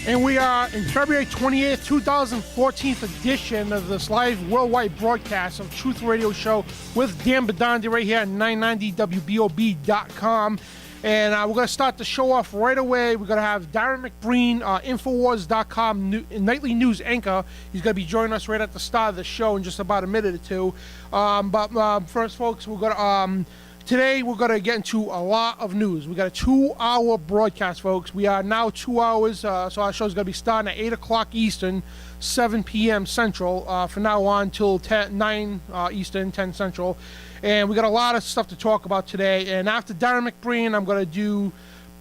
And we are in February 28th, 2014 edition of this live worldwide broadcast of Truth Radio Show with Dan Bidondi right here at 990WBOB.com. And we're going to start the show off right away. We're going to have Darrin McBreen, Infowars.com nightly news anchor. He's going to be joining us right at the start of the show in just about a minute or two. But first, folks, we're going to... Today, we're going to get into a lot of news. We got a 2-hour broadcast, folks. We are now 2 hours, so our show's going to be starting at 8 o'clock Eastern, 7 p.m. Central, from now on till 9 Eastern, 10 Central. And we got a lot of stuff to talk about today. And after Darrin McBreen, I'm going to do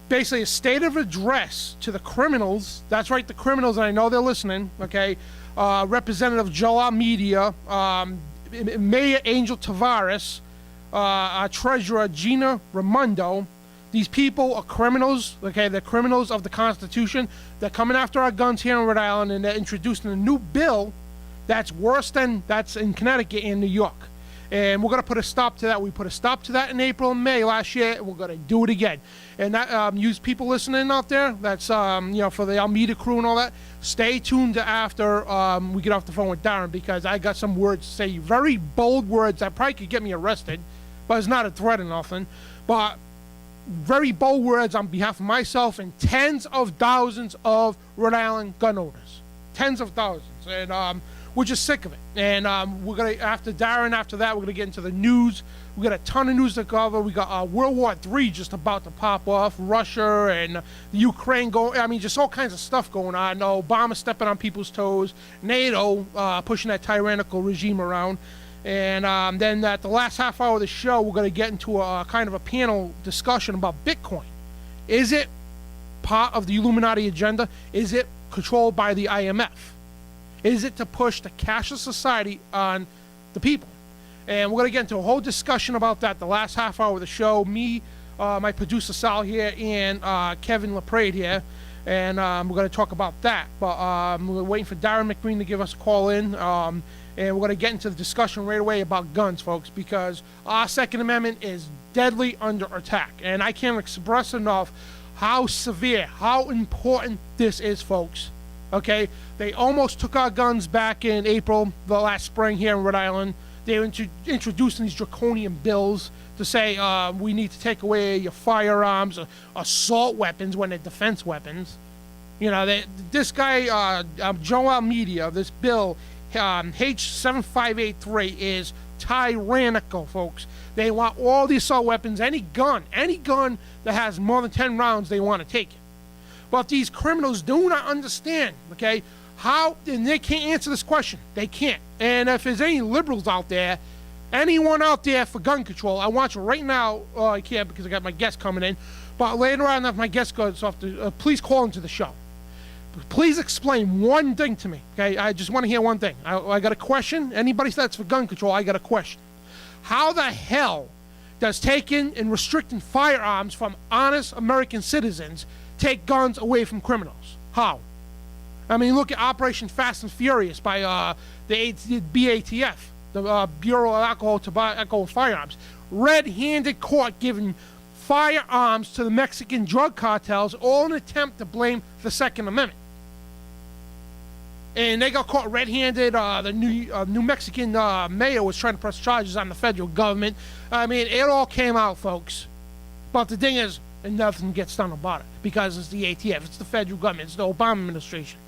basically a state of address to the criminals. That's right, the criminals, and I know they're listening, okay? Representative Joel Media, Mayor Angel Tavares, our treasurer, Gina Raimondo. These people are criminals, okay? They're criminals of the Constitution. They're coming after our guns here in Rhode Island, and they're introducing a new bill that's worse than that's in Connecticut and New York. And we're going to put a stop to that. We put a stop to that in April and May last year, and we're going to do it again. And that, use people listening out there, that's, for the Almeida crew and all that, stay tuned to after we get off the phone with Darrin, because I got some words to say, very bold words that probably could get me arrested. But it's not a threat or nothing. But very bold words on behalf of myself and tens of thousands of Rhode Island gun owners. Tens of thousands. And we're just sick of it. And we're going to, after Darrin, after that, we're going to get into the news. We got a ton of news to cover. We got World War III just about to pop off. Russia and the Ukraine going. I mean, just all kinds of stuff going on. Obama stepping on people's toes. NATO pushing that tyrannical regime around. And then at the last half hour of the show, we're going to get into a kind of a panel discussion about Bitcoin. Is it part of the Illuminati agenda? Is it controlled by the IMF? Is it to push the cashless society on the people? And we're going to get into a whole discussion about that the last half hour of the show. Me, my producer Sal here, and Kevin LaPrade here. And we're going to talk about that. But we're waiting for Darrin McBreen to give us a call in. And we're going to get into the discussion right away about guns, folks, because our Second Amendment is deadly under attack. And I can't express enough how severe, how important this is, folks. Okay? They almost took our guns back in April, the last spring here in Rhode Island. They were introducing these draconian bills to say we need to take away your firearms, assault weapons when they're defense weapons. You know, this guy, Joel Media, this bill, H7583 is tyrannical, folks. They want all the assault weapons, any gun that has more than 10 rounds, they want to take it. But these criminals do not understand, okay, how, and they can't answer this question. They can't. And if there's any liberals out there, anyone out there for gun control, I want you right now, I can't because I got my guest coming in, but later on if my guest goes off, please call into the show. Please explain one thing to me, okay? I just want to hear one thing. I got a question. Anybody that's for gun control, I got a question. How the hell does taking and restricting firearms from honest American citizens take guns away from criminals? How? I mean, look at Operation Fast and Furious by the BATF, the Bureau of Alcohol, Tobacco, and Firearms. Red-handed caught giving firearms to the Mexican drug cartels, all in an attempt to blame the Second Amendment. And they got caught red-handed. The New Mexican mayor was trying to press charges on the federal government. I mean, it all came out, folks. But the thing is, nothing gets done about it because it's the ATF, it's the federal government, it's the Obama administration.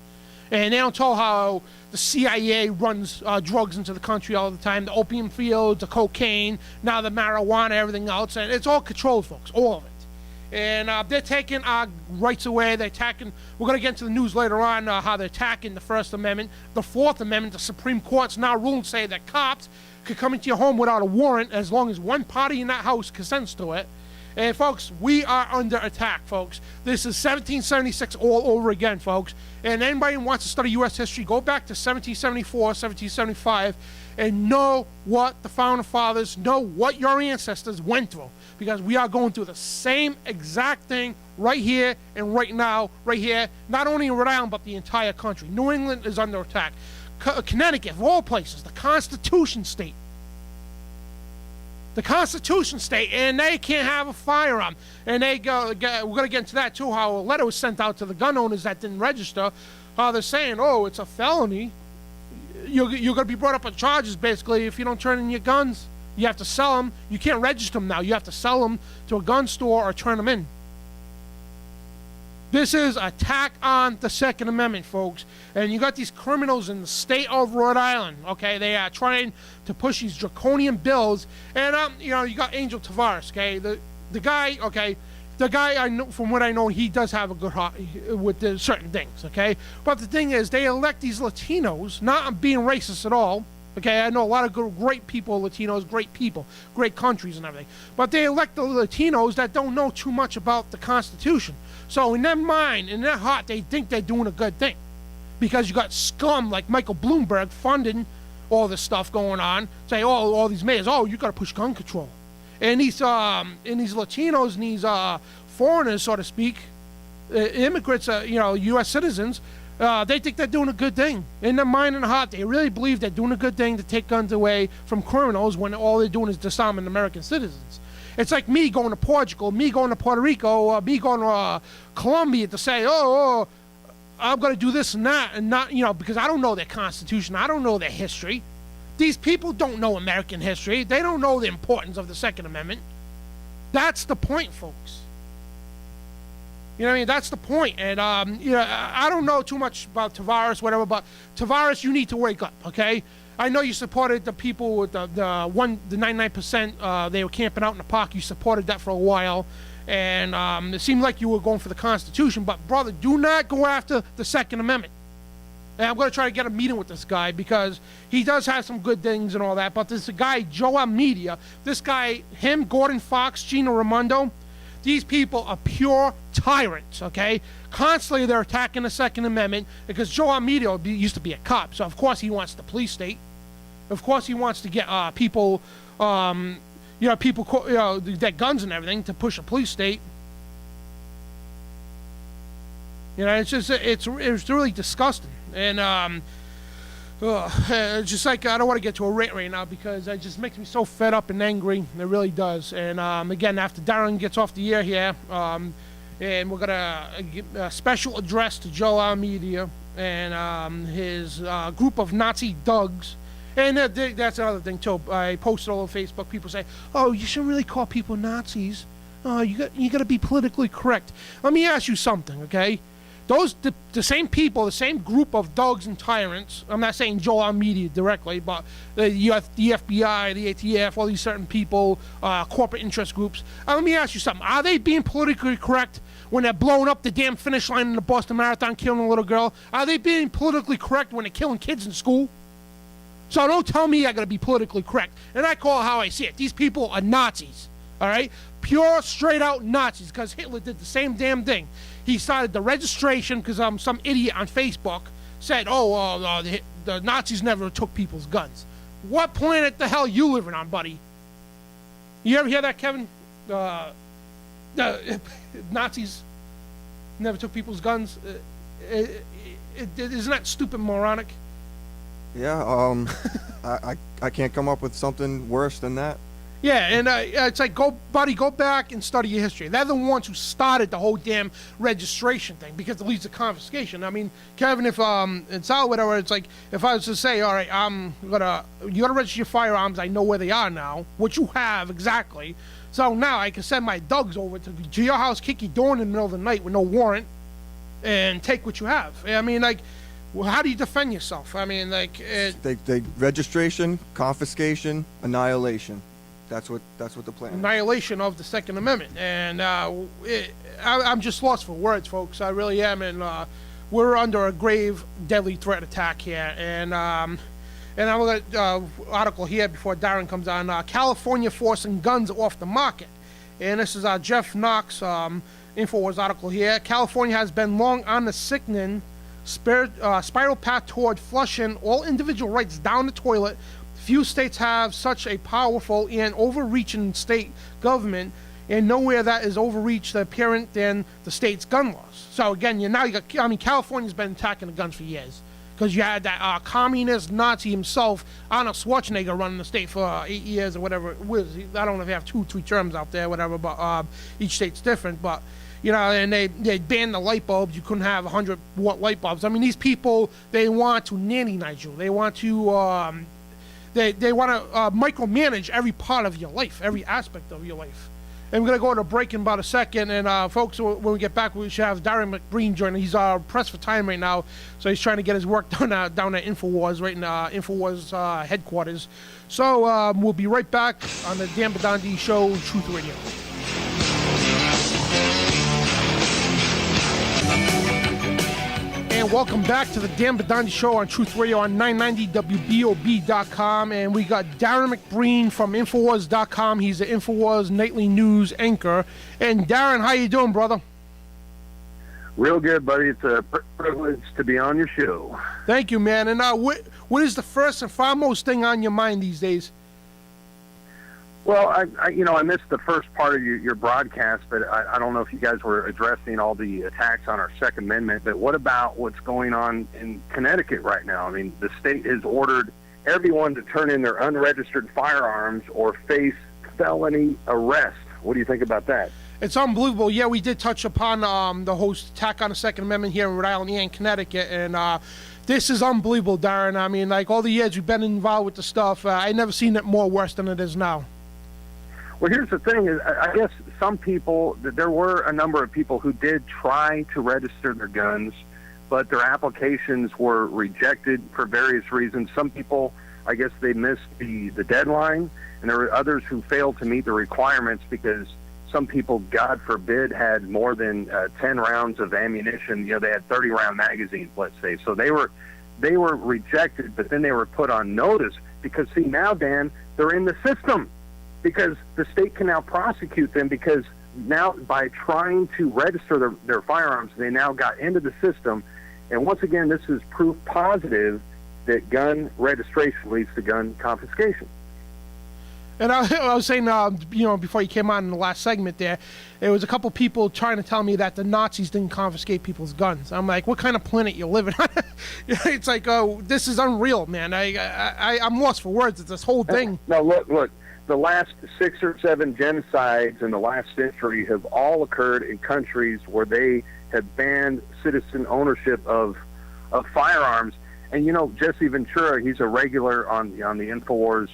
And they don't tell how the CIA runs drugs into the country all the time, the opium fields, the cocaine, now the marijuana, everything else. And it's all controlled, folks, all of it. And they're taking our rights away. They're attacking, we're going to get into the news later on how they're attacking the First Amendment. The Fourth Amendment, the Supreme Court's now ruling say that cops could come into your home without a warrant as long as one party in that house consents to it. And folks, we are under attack, folks. This is 1776 all over again, folks. And anybody who wants to study U.S. history, go back to 1774, 1775, and know what the Founding Fathers, know what your ancestors went through. Because we are going through the same exact thing right here and right now, right here, not only in Rhode Island, but the entire country. New England is under attack. Connecticut, of all places, the Constitution state. the Constitution state, and they can't have a firearm. And we're going to get into that too, how a letter was sent out to the gun owners that didn't register. They're saying, oh, it's a felony. You're going to be brought up on charges, basically, if you don't turn in your guns. You have to sell them. You can't register them now. You have to sell them to a gun store or turn them in. This is an attack on the Second Amendment, folks. And you got these criminals in the state of Rhode Island, okay? They are trying to push these draconian bills. And, you got Angel Tavares, okay? The guy, okay? The guy, I know, from what I know, he does have a good heart with certain things, okay? But the thing is, they elect these Latinos, not being racist at all, okay? I know a lot of great people, Latinos, great countries and everything. But they elect the Latinos that don't know too much about the Constitution. So in their mind, in their heart, they think they're doing a good thing. Because you got scum like Michael Bloomberg funding all this stuff going on. Say, oh, all these mayors, oh, you got to push gun control. And these Latinos and these foreigners, so to speak, immigrants, U.S. citizens, they think they're doing a good thing. In their mind and heart, they really believe they're doing a good thing to take guns away from criminals when all they're doing is disarming American citizens. It's like me going to Portugal, me going to Puerto Rico, me going to Colombia to say, oh, I'm going to do this and that, and not, because I don't know their Constitution, I don't know their history. These people don't know American history. They don't know the importance of the Second Amendment. That's the point, folks. You know what I mean? That's the point. And, I don't know too much about Tavares, whatever, but Tavares, you need to wake up, okay? I know you supported the people with the 99%, they were camping out in the park. You supported that for a while. And it seemed like you were going for the Constitution. But, brother, do not go after the Second Amendment. And I'm going to try to get a meeting with this guy because he does have some good things and all that. But this guy, Joe Media, this guy, him, Gordon Fox, Gina Raimondo, these people are pure tyrants, okay? Constantly they're attacking the Second Amendment because Joe Media used to be a cop. So, of course, he wants the police state. Of course, he wants to get people that guns and everything to push a police state. It's just, it's really disgusting. And it's just like, I don't want to get to a rant right now because it just makes me so fed up and angry. It really does. And again, after Darrin gets off the air here, and we're going to give a special address to Joe Media and his group of Nazi thugs. And that's another thing, too. I posted all over Facebook. People say, oh, you shouldn't really call people Nazis. Oh, you got to be politically correct. Let me ask you something, okay? The same people, the same group of thugs and tyrants, I'm not saying Joel Media directly, but the FBI, the ATF, all these certain people, corporate interest groups. Let me ask you something. Are they being politically correct when they're blowing up the damn finish line in the Boston Marathon, killing a little girl? Are they being politically correct when they're killing kids in school? So don't tell me I got to be politically correct. And I call it how I see it. These people are Nazis, all right? Pure, straight-out Nazis, because Hitler did the same damn thing. He started the registration because some idiot on Facebook said, the Nazis never took people's guns. What planet the hell you living on, buddy? You ever hear that, Kevin? Nazis never took people's guns? Isn't that stupid, moronic? Yeah, I can't come up with something worse than that. Yeah, and it's like, go back and study your history. They're the ones who started the whole damn registration thing because it leads to confiscation. I mean, Kevin, if it's out, whatever, it's like, if I was to say, all right, you gotta register your firearms, I know where they are now, what you have exactly. So now I can send my thugs over to your house, kick your door in the middle of the night with no warrant, and take what you have. I mean, like, well, how do you defend yourself? I mean, like, they registration, confiscation, annihilation. That's what the plan is. Annihilation of the Second Amendment. And I'm just lost for words, folks. I really am. And we're under a grave, deadly threat attack here. And I'm going to article here before Darrin comes on. California forcing guns off the market. And this is Jeff Knox, Infowars article here. California has been long on the sickening spiral path toward flushing all individual rights down the toilet. Few states have such a powerful and overreaching state government, and nowhere that is overreach the apparent than the state's gun laws. So again, California's been attacking the guns for years. because you had that communist Nazi himself, Arnold Schwarzenegger, running the state for 8 years or whatever it was. I don't know if they have 2-3 terms out there, whatever, but each state's different. But and they banned the light bulbs. You couldn't have 100-watt light bulbs. I mean, these people, they want to nanny-night you. They want to they want to micromanage every part of your life, every aspect of your life. And we're going to go to a break in about a second. And, folks, when we get back, we should have Darrin McBreen joining. He's pressed for time right now, so he's trying to get his work done down at Infowars, right in Infowars headquarters. So we'll be right back on the Dan Bidondi Show, Truth Radio. And welcome back to the Dan Bidondi Show on Truth Radio on 990WBOB.com. And we got Darrin McBreen from Infowars.com. He's the Infowars nightly news anchor. And Darrin, how you doing, brother? Real good, buddy. It's a privilege to be on your show. Thank you, man. And what is the first and foremost thing on your mind these days? Well, I missed the first part of your broadcast, but I don't know if you guys were addressing all the attacks on our Second Amendment, but what about what's going on in Connecticut right now? I mean, the state has ordered everyone to turn in their unregistered firearms or face felony arrest. What do you think about that? It's unbelievable. Yeah, we did touch upon the whole attack on the Second Amendment here in Rhode Island and Connecticut, and this is unbelievable, Darrin. I mean, like, all the years we've been involved with the stuff, I never seen it more worse than it is now. Well, here's the thing. I guess some people, there were a number of people who did try to register their guns, but their applications were rejected for various reasons. Some people, I guess they missed the deadline, and there were others who failed to meet the requirements because some people, God forbid, had more than 10 rounds of ammunition. They had 30-round magazines, let's say. So they were rejected, but then they were put on notice because, see, now, Dan, they're in the system. Because the state can now prosecute them because now by trying to register their firearms, they now got into the system. And once again, this is proof positive that gun registration leads to gun confiscation. And I was saying, before you came on in the last segment there, there was a couple people trying to tell me that the Nazis didn't confiscate people's guns. I'm like, what kind of planet you living on? It's like, oh, this is unreal, man. I'm lost for words. It's this whole thing. No, look. The last 6 or 7 genocides in the last century have all occurred in countries where they have banned citizen ownership of firearms. And, Jesse Ventura, he's a regular on the Infowars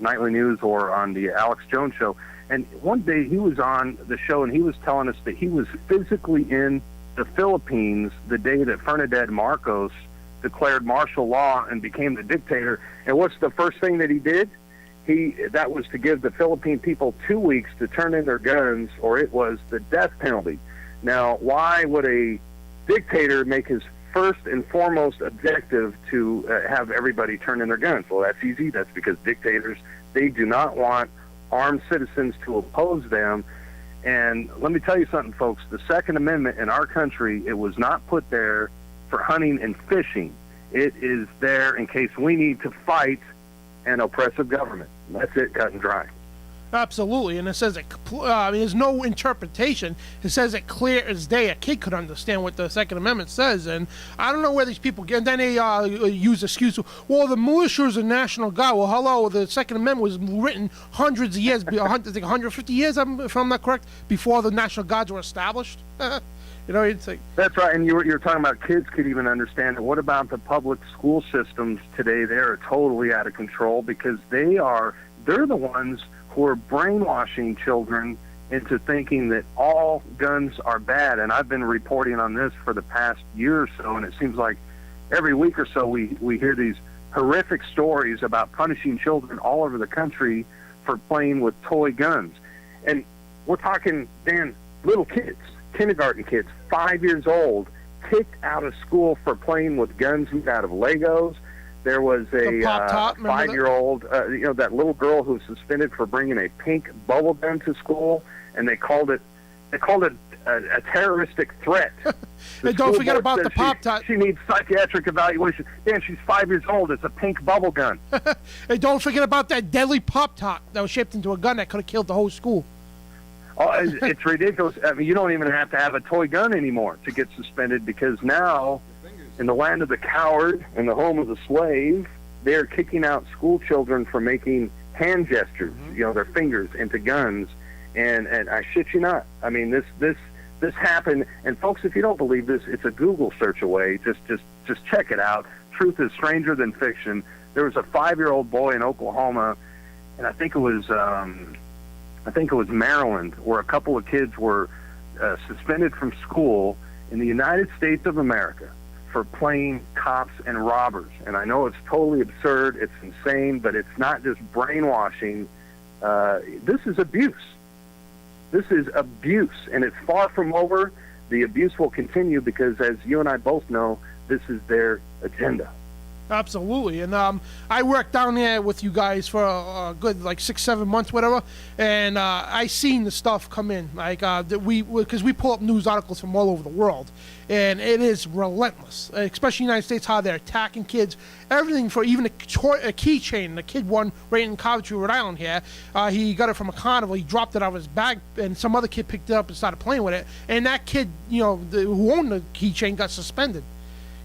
nightly news or on the Alex Jones show. And one day he was on the show and he was telling us that he was physically in the Philippines the day that Ferdinand Marcos declared martial law and became the dictator. And what's the first thing that he did? That was to give the Philippine people 2 weeks to turn in their guns, or it was the death penalty. Now, why would a dictator make his first and foremost objective to have everybody turn in their guns? Well, that's easy. That's because dictators, they do not want armed citizens to oppose them. And let me tell you something, folks. The Second Amendment in our country, it was not put there for hunting and fishing. It is there in case we need to fight an oppressive government. That's it, cut and dry. Absolutely, and it says there's no interpretation. It says it clear as day. A kid could understand what the Second Amendment says, and I don't know where these people get. And then they use excuse. Well, the militia is a national guard. Well, hello, the Second Amendment was written hundreds of years, 150 years, if I'm not correct, before the National Guards were established. It's like, that's right. And you're talking about kids could even understand it. What about the public school systems today? They are totally out of control because they're the ones who are brainwashing children into thinking that all guns are bad. And I've been reporting on this for the past year or so, and it seems like every week or so we hear these horrific stories about punishing children all over the country for playing with toy guns. And we're talking, Dan, little kids, kindergarten kids, 5 years old, kicked out of school for playing with guns made out of Legos. There was a 5-year-old, that little girl who was suspended for bringing a pink bubble gun to school, and they called it a terroristic threat. And don't forget about the Pop-Tart. She needs psychiatric evaluation. Dan, she's 5 years old. It's a pink bubble gun. And don't forget about that deadly Pop-Tart that was shaped into a gun that could have killed the whole school. Oh, it's ridiculous. I mean, you don't even have to have a toy gun anymore to get suspended because now In the land of the coward and the home of the slave, they are kicking out school children for making hand gestures, their fingers into guns. And I shit you not. I mean, this happened. And folks, if you don't believe this, it's a Google search away. Just check it out. Truth is stranger than fiction. There was a 5-year-old boy in Oklahoma, and I think it was Maryland, where a couple of kids were suspended from school in the United States of America for playing cops and robbers. And I know it's totally absurd, it's insane, but it's not just brainwashing. This is abuse. This is abuse, and it's far from over. The abuse will continue because, as you and I both know, this is their agenda. Absolutely. And I worked down there with you guys for a good 6-7 months, whatever, and I seen the stuff come in, because we pull up news articles from all over the world, and it is relentless, especially in the United States, how they're attacking kids, everything, for even a keychain. The kid won right in Coventry, Rhode Island here. He got it from a carnival. He dropped it out of his bag, and some other kid picked it up and started playing with it, and that kid, who owned the keychain, got suspended.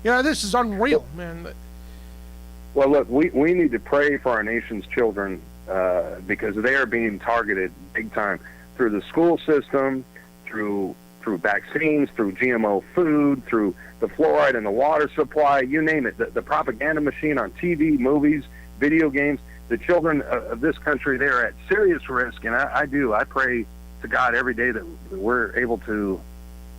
This is unreal, man. Well, look, we need to pray for our nation's children because they are being targeted big time through the school system, through vaccines, through GMO food, through the fluoride in the water supply, you name it, the propaganda machine on TV, movies, video games. The children of this country, they are at serious risk, and I pray to God every day that we're able to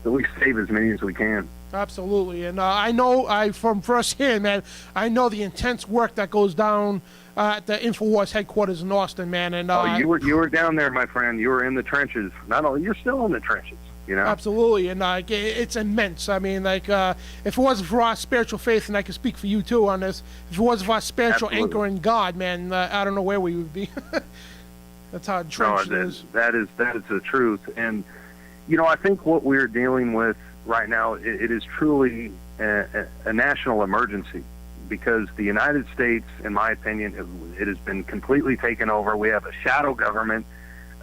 at least save as many as we can. Absolutely, and I know from firsthand, man. I know the intense work that goes down at the Infowars headquarters in Austin, man. And you were down there, my friend. You were in the trenches. Not only you're still in the trenches, Absolutely, and it's immense. I mean, if it wasn't for our spiritual faith, and I can speak for you too on this, if it wasn't for our spiritual anchor in God, man, I don't know where we would be. That's how entrenched it is. That is the truth, and I think what we're dealing with right now, it is truly a national emergency because the United States, in my opinion, it has been completely taken over. We have a shadow government,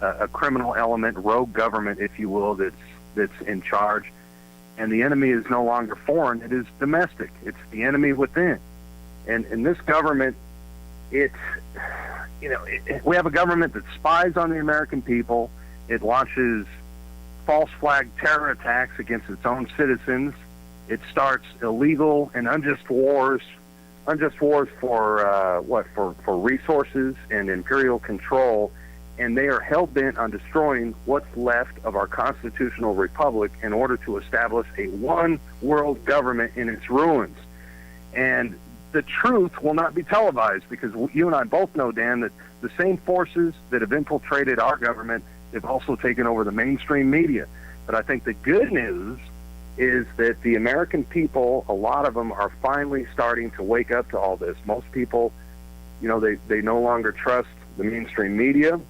a criminal element, rogue government, if you will, that's in charge. And the enemy is no longer foreign. It is domestic. It's the enemy within. And this government, we have a government that spies on the American people. It launches false flag terror attacks against its own citizens. It starts illegal and unjust wars for resources and imperial control, and they are hell-bent on destroying what's left of our constitutional republic in order to establish a one-world government in its ruins. And the truth will not be televised because you and I both know, Dan, that the same forces that have infiltrated our government, they've also taken over the mainstream media. But I think the good news is that the American people, a lot of them, are finally starting to wake up to all this. Most people, they no longer trust the mainstream media.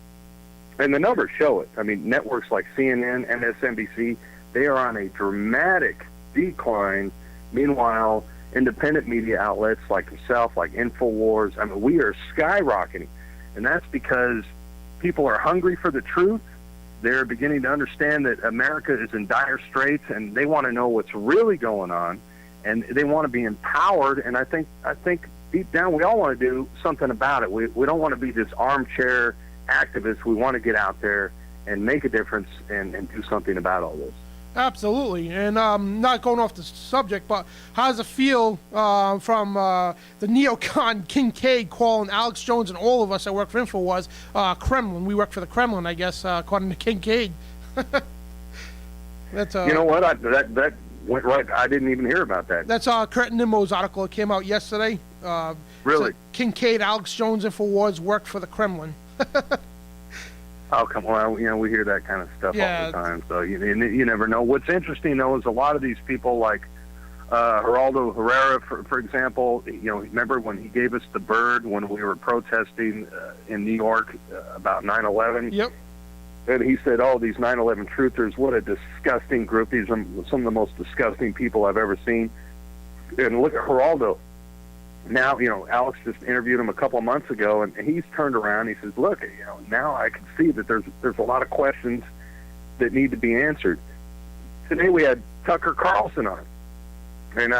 And the numbers show it. I mean, networks like CNN, MSNBC, they are on a dramatic decline. Meanwhile, independent media outlets like yourself, like Infowars, I mean, we are skyrocketing. And that's because people are hungry for the truth. They're beginning to understand that America is in dire straits, and they want to know what's really going on, and they want to be empowered. And I think deep down, we all want to do something about it. We don't want to be this armchair activists. We want to get out there and make a difference and do something about all this. Absolutely, and not going off the subject, but how does it feel from the neocon Kincaid calling Alex Jones and all of us that work for Infowars Kremlin? We work for the Kremlin, I guess, according to Kincaid. That's you know what? That went right. I didn't even hear about that. That's Kurt Nimmo's article. It came out yesterday. Really? Kincaid, Alex Jones, Infowars worked for the Kremlin. Oh, come on. We hear that kind of stuff all the time. So you never know. What's interesting, though, is a lot of these people like Geraldo Herrera, for example, remember when he gave us the bird when we were protesting in New York about 9/11? Yep. And he said, these 9/11 truthers, what a disgusting group. These are some of the most disgusting people I've ever seen. And look at Geraldo. Now, Alex just interviewed him a couple of months ago, and he's turned around. He says, look, now I can see that there's a lot of questions that need to be answered. Today we had Tucker Carlson on, and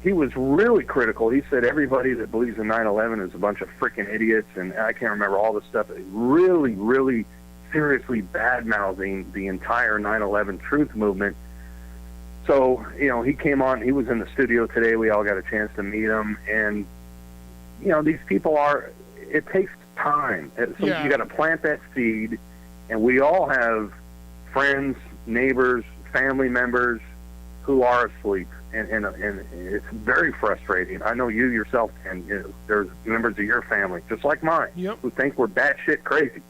he was really critical. He said everybody that believes in 9/11 is a bunch of freaking idiots, and I can't remember all the stuff. Really, really seriously bad-mouthing the entire 9/11 truth movement. So, he came on. He was in the studio today. We all got a chance to meet him, and these people it takes time. So you got to plant that seed, and we all have friends, neighbors, family members who are asleep. And it's very frustrating. I know you yourself, and there's members of your family, just like mine, who think we're batshit crazy.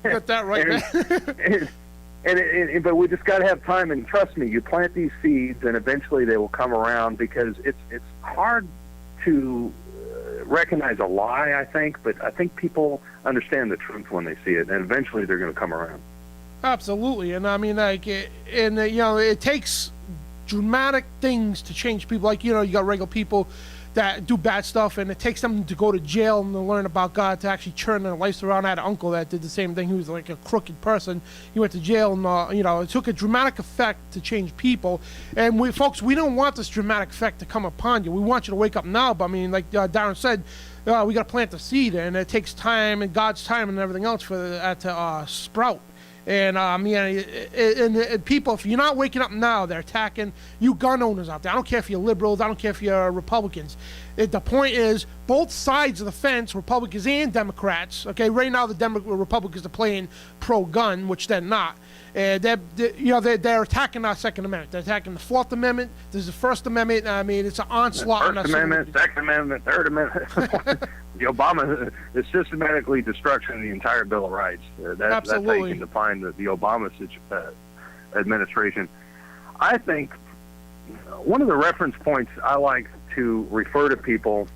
You got that right, man. But we just got to have time, and trust me, you plant these seeds, and eventually they will come around, because it's hard to recognize a lie, I think, but I think people understand the truth when they see it, and eventually they're going to come around. Absolutely, and I mean, it takes dramatic things to change people. Like, you got regular people that do bad stuff, and it takes them to go to jail and to learn about God to actually turn their lives around. I had an uncle that did the same thing. He was like a crooked person. He went to jail, and it took a dramatic effect to change people. And we don't want this dramatic effect to come upon you. We want you to wake up now. But I mean, like Darrin said, we got to plant the seed, and it takes time and God's time and everything else for that to sprout. And and people, if you're not waking up now, they're attacking you gun owners out there. I don't care if you're liberals. I don't care if you're Republicans. The point is, both sides of the fence, Republicans and Democrats, okay, right now the Republicans are playing pro-gun, which they're not. They're attacking our Second Amendment. They're attacking the Fourth Amendment. There's the First Amendment. I mean, it's an onslaught on us. First Amendment, Second Amendment, Third Amendment. The Obama is systematically destruction the entire Bill of Rights. That's how you can define the Obama administration. I think one of the reference points I like to refer to people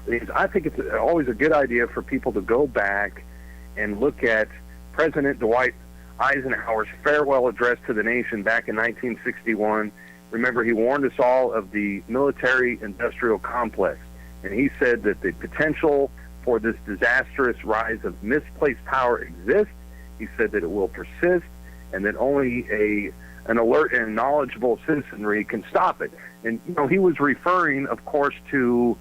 is, I think it's always a good idea for people to go back and look at President Dwight Eisenhower's farewell address to the nation back in 1961. Remember, he warned us all of the military-industrial complex, and he said that the potential for this disastrous rise of misplaced power exists. He said that it will persist, and that only an alert and knowledgeable citizenry can stop it. And he was referring, of course, to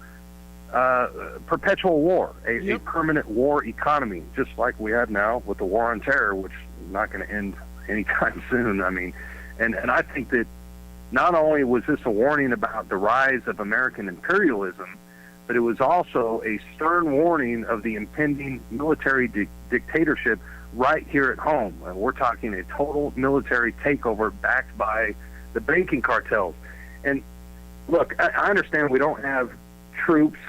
perpetual war, a permanent war economy, just like we have now with the war on terror, which is not going to end anytime soon. I mean, and I think that not only was this a warning about the rise of American imperialism, but it was also a stern warning of the impending military dictatorship right here at home. We're talking a total military takeover backed by the banking cartels. And look, I understand we don't have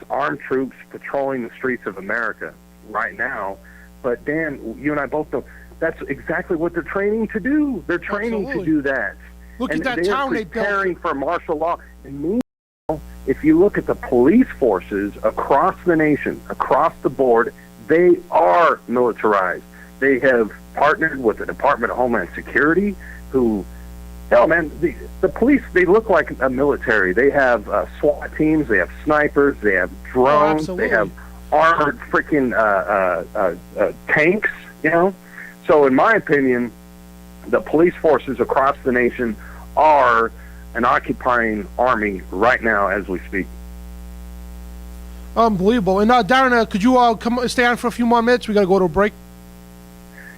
armed troops patrolling the streets of America right now, but Dan, you and I both know that's exactly what they're training to do. They're training to do that. Look at that town they built. They're preparing for martial law. And meanwhile, if you look at the police forces across the nation, across the board, they are militarized. They have partnered with the Department of Homeland Security, who, hell, man, the police, they look like a military. They have SWAT teams, they have snipers, they have drones, they have armored freaking tanks, So in my opinion, the police forces across the nation are an occupying army right now as we speak. Unbelievable. And Darrin, could you stay on for a few more minutes? We got to go to a break.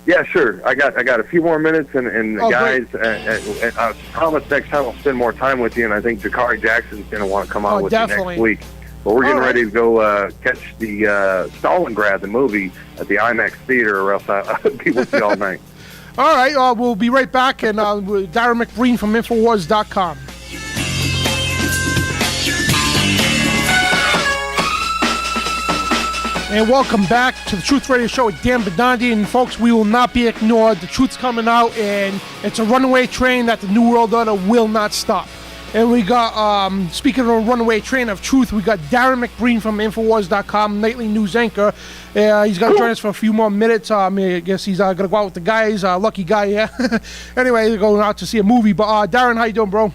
Yeah, sure. I got a few more minutes, and guys, and I promise next time I'll spend more time with you, and I think Jakari Jackson's going to want to come on with you next week. But we're getting ready to go catch the Stalingrad, the movie, at the IMAX theater, or else I'll be with you all night. All right, we'll be right back, and Darrin McBreen from Infowars.com. And welcome back to the Truth Radio Show with Dan Bidondi. And folks, we will not be ignored. The truth's coming out, and it's a runaway train that the New World Order will not stop. And we got, speaking of a runaway train of truth, we got Darrin McBreen from Infowars.com, nightly news anchor. He's going to join us for a few more minutes. I guess he's going to go out with the guys. Lucky guy, yeah. Anyway, they're going out to see a movie. But Darrin, how you doing, bro?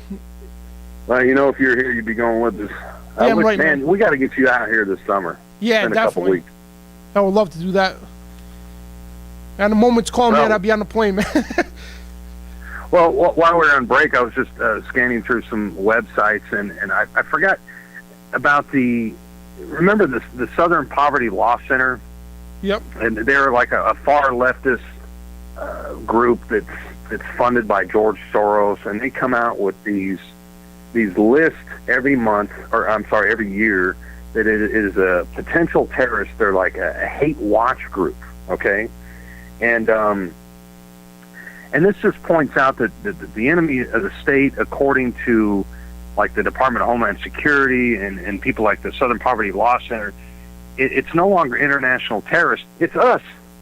Well, if you're here, you'd be going with us. Damn right, man, we got to get you out here this summer. Yeah, definitely. I would love to do that. And the moment's call, man, I'll be on the plane, man. Well, while we were on break, I was just scanning through some websites, and I forgot about remember the Southern Poverty Law Center? Yep. And they're like a far leftist group that's funded by George Soros, and they come out with these lists every month, or I'm sorry, every year, that it is a potential terrorist. They're like a hate watch group, okay? And this just points out that the enemy of the state, according to like the Department of Homeland Security and people like the Southern Poverty Law Center, it's no longer international terrorists. It's us.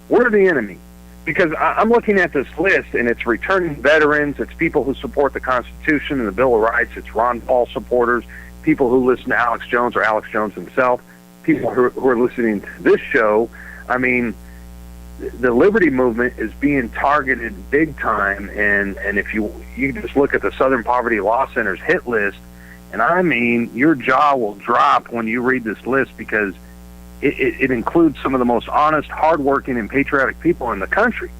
We're the enemy. Because I'm looking at this list, and it's returning veterans, it's people who support the Constitution and the Bill of Rights, it's Ron Paul supporters, people who listen to Alex Jones or Alex Jones himself, people who are listening to this show. I mean, the Liberty Movement is being targeted big time, and if you just look at the Southern Poverty Law Center's hit list, and I mean, your jaw will drop when you read this list, because it includes some of the most honest, hardworking, and patriotic people in the country.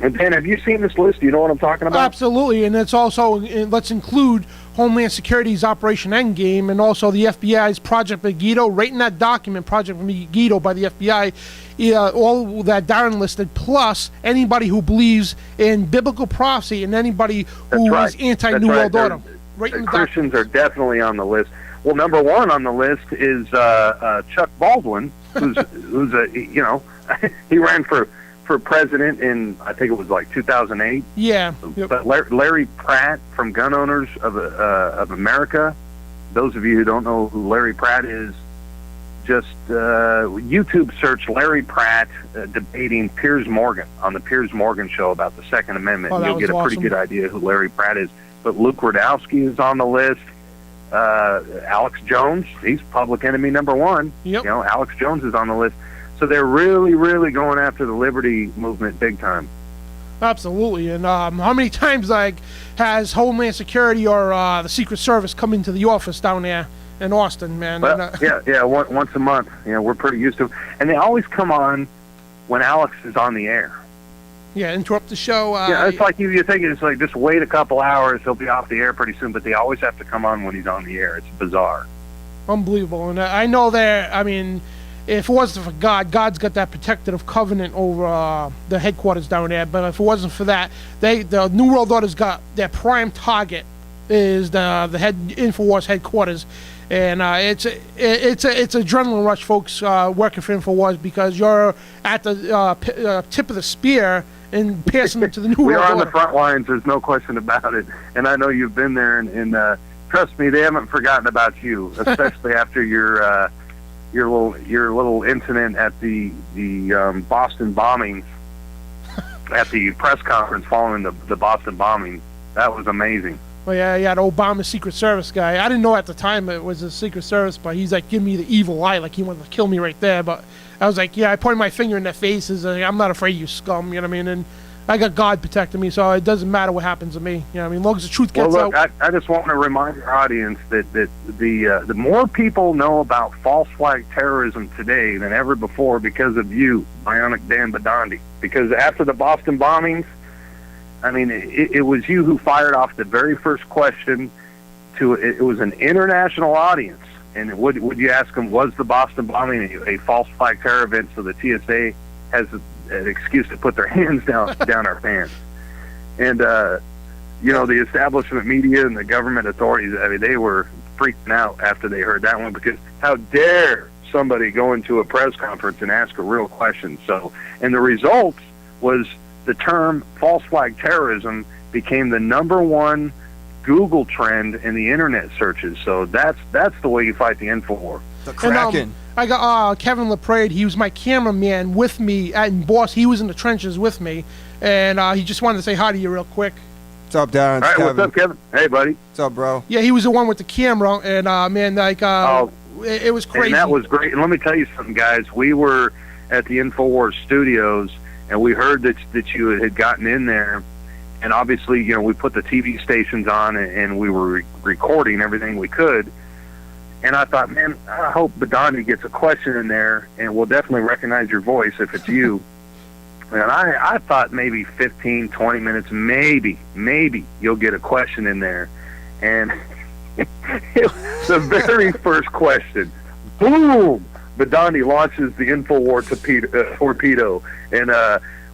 And Dan, have you seen this list? Do you know what I'm talking about? Absolutely, and it's also, let's include Homeland Security's Operation Endgame and also the FBI's Project Megiddo. Right in that document, Project Megiddo by the FBI, all that Darrin listed, plus anybody who believes in biblical prophecy and anybody who is anti-New World Order. Right in the Christians are definitely on the list. Well, number one on the list is Chuck Baldwin, who's he ran for president in, I think it was like 2008. Yeah. Yep. But Larry Pratt from Gun Owners of America. Those of you who don't know who Larry Pratt is, just YouTube search Larry Pratt debating Piers Morgan on the Piers Morgan show about the Second Amendment. Oh, You'll get a pretty good idea who Larry Pratt is. But Luke Rudkowski is on the list. Alex Jones, he's public enemy number one. Yep. You know, Alex Jones is on the list. So they're really, really going after the Liberty Movement big time. Absolutely. And how many times has Homeland Security or the Secret Service come into the office down there in Austin, man? Well, once a month. You know, we're pretty used to it. And they always come on when Alex is on the air. Yeah, interrupt the show. It's like you think it's like just wait a couple hours, he'll be off the air pretty soon, but they always have to come on when he's on the air. It's bizarre. Unbelievable. And I know if it wasn't for God, God's got that protective covenant over the headquarters down there, but if it wasn't for that, the New World Order's got their prime target is the Infowars headquarters. And it's adrenaline rush, folks, working for Infowars, because you're at the tip of the spear and passing it to the New World Order. We are on the front lines. There's no question about it. And I know you've been there, and trust me, they haven't forgotten about you, especially after your little incident at the Boston bombings, at the press conference following the Boston bombing. That was amazing. Well, yeah, the Obama Secret Service guy. I didn't know at the time it was the Secret Service, but he's like, give me the evil eye, like he wanted to kill me right there. But I was like, I pointed my finger in their faces, and I'm not afraid, you scum, you know what I mean? And I got God protecting me, so it doesn't matter what happens to me. You know what I mean? As long as the truth gets out. I just want to remind our audience that the more people know about false flag terrorism today than ever before because of you, Bionic Dan Bidondi. Because after the Boston bombings, I mean, it was you who fired off the very first question it was an international audience. And would you ask them, was the Boston bombing a false flag terror event, so the TSA has an excuse to put their hands down our pants? And, the establishment media and the government authorities, I mean, they were freaking out after they heard that one, because how dare somebody go into a press conference and ask a real question? So, and the result was the term false flag terrorism became the #1 Google trend in the internet searches. So that's the way you fight the info war. The Kraken. And, I got Kevin LaPrade. He was my cameraman with me in Boston. He was in the trenches with me, and he just wanted to say hi to you real quick. What's up, Darrin? All right, Kevin. what's up, Kevin? Hey, buddy. What's up, bro? Yeah, he was the one with the camera, and it was crazy. And that was great. And let me tell you something, guys. We were at the Infowars studios, and we heard that you had gotten in there, and obviously, we put the TV stations on, and we were recording everything we could. And I thought, man, I hope Bidondi gets a question in there, and we'll definitely recognize your voice if it's you. And I thought maybe 15, 20 minutes, maybe you'll get a question in there. And the very first question, boom, Bidondi launches the Infowars torpedo. And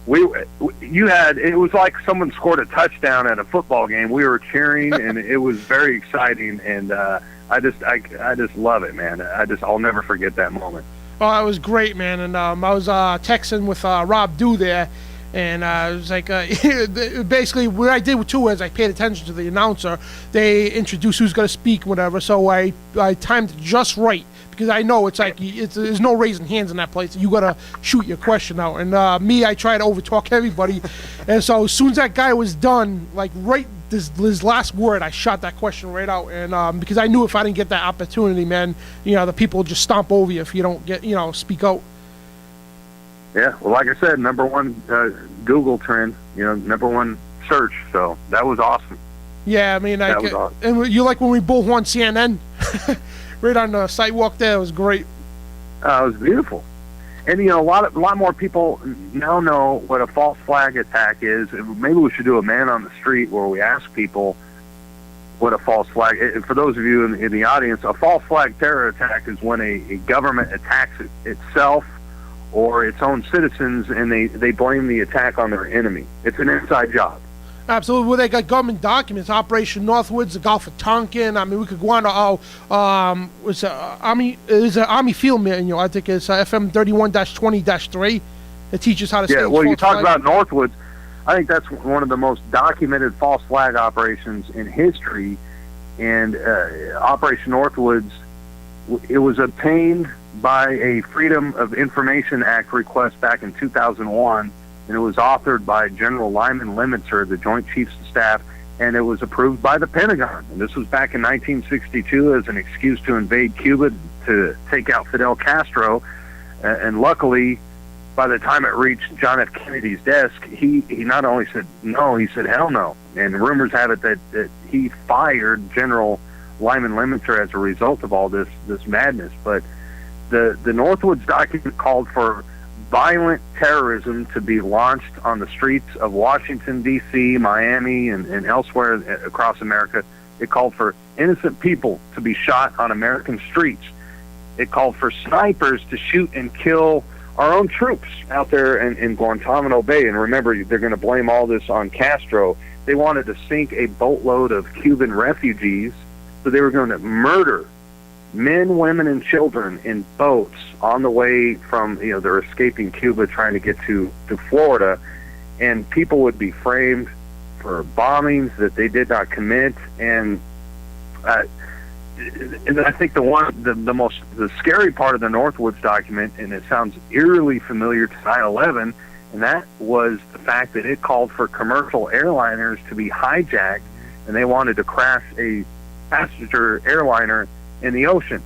it was like someone scored a touchdown at a football game. We were cheering, and it was very exciting. And I just love it, man. I'll never forget that moment. Oh, it was great, man. And I was texting with Rob Dew there, and it was like basically what I did too is I paid attention to the announcer. They introduced who's going to speak, whatever. So I timed it just right because I know it's like there's no raising hands in that place. You got to shoot your question out. And I try to overtalk everybody. And so as soon as that guy was done, like right his last word, I shot that question right out. And because I knew if I didn't get that opportunity, man, the people would just stomp over you if you don't get, speak out. Yeah, well, like I said, number one Google trend, number one search. So that was awesome. Yeah, I mean, that was awesome. And you like when we bullhorned CNN right on the sidewalk there. It was great. It was beautiful. And a lot more people now know what a false flag attack is. Maybe we should do a man on the street where we ask people what a false flag. For those of you in the audience, a false flag terror attack is when a government attacks itself or its own citizens, and they blame the attack on their enemy. It's an inside job. Absolutely. Well, they got government documents, Operation Northwoods, the Gulf of Tonkin. I mean, we could go on to it's an Army Field Manual. I think it's FM 31-20-3. It teaches how to stage well, you false talk flag. about Northwoods. I think that's one of the most documented false flag operations in history. And Operation Northwoods, it was obtained by a Freedom of Information Act request back in 2001. And it was authored by General Lyman Lemnitzer, the Joint Chiefs of Staff, and it was approved by the Pentagon. And this was back in 1962 as an excuse to invade Cuba to take out Fidel Castro. And luckily, by the time it reached John F. Kennedy's desk, he not only said no, he said hell no. And rumors have it that he fired General Lyman Lemnitzer as a result of all this madness. But the Northwoods document called for violent terrorism to be launched on the streets of Washington, D.C., Miami, and elsewhere across America. It called for innocent people to be shot on American streets. It called for snipers to shoot and kill our own troops out there in Guantanamo Bay. And remember, they're going to blame all this on Castro. They wanted to sink a boatload of Cuban refugees, so they were going to murder men, women, and children in boats on the way from, they're escaping Cuba trying to get to Florida, and people would be framed for bombings that they did not commit. And I think the scary part of the Northwoods document, and it sounds eerily familiar to 9/11, and that was the fact that it called for commercial airliners to be hijacked, and they wanted to crash a passenger airliner in the ocean,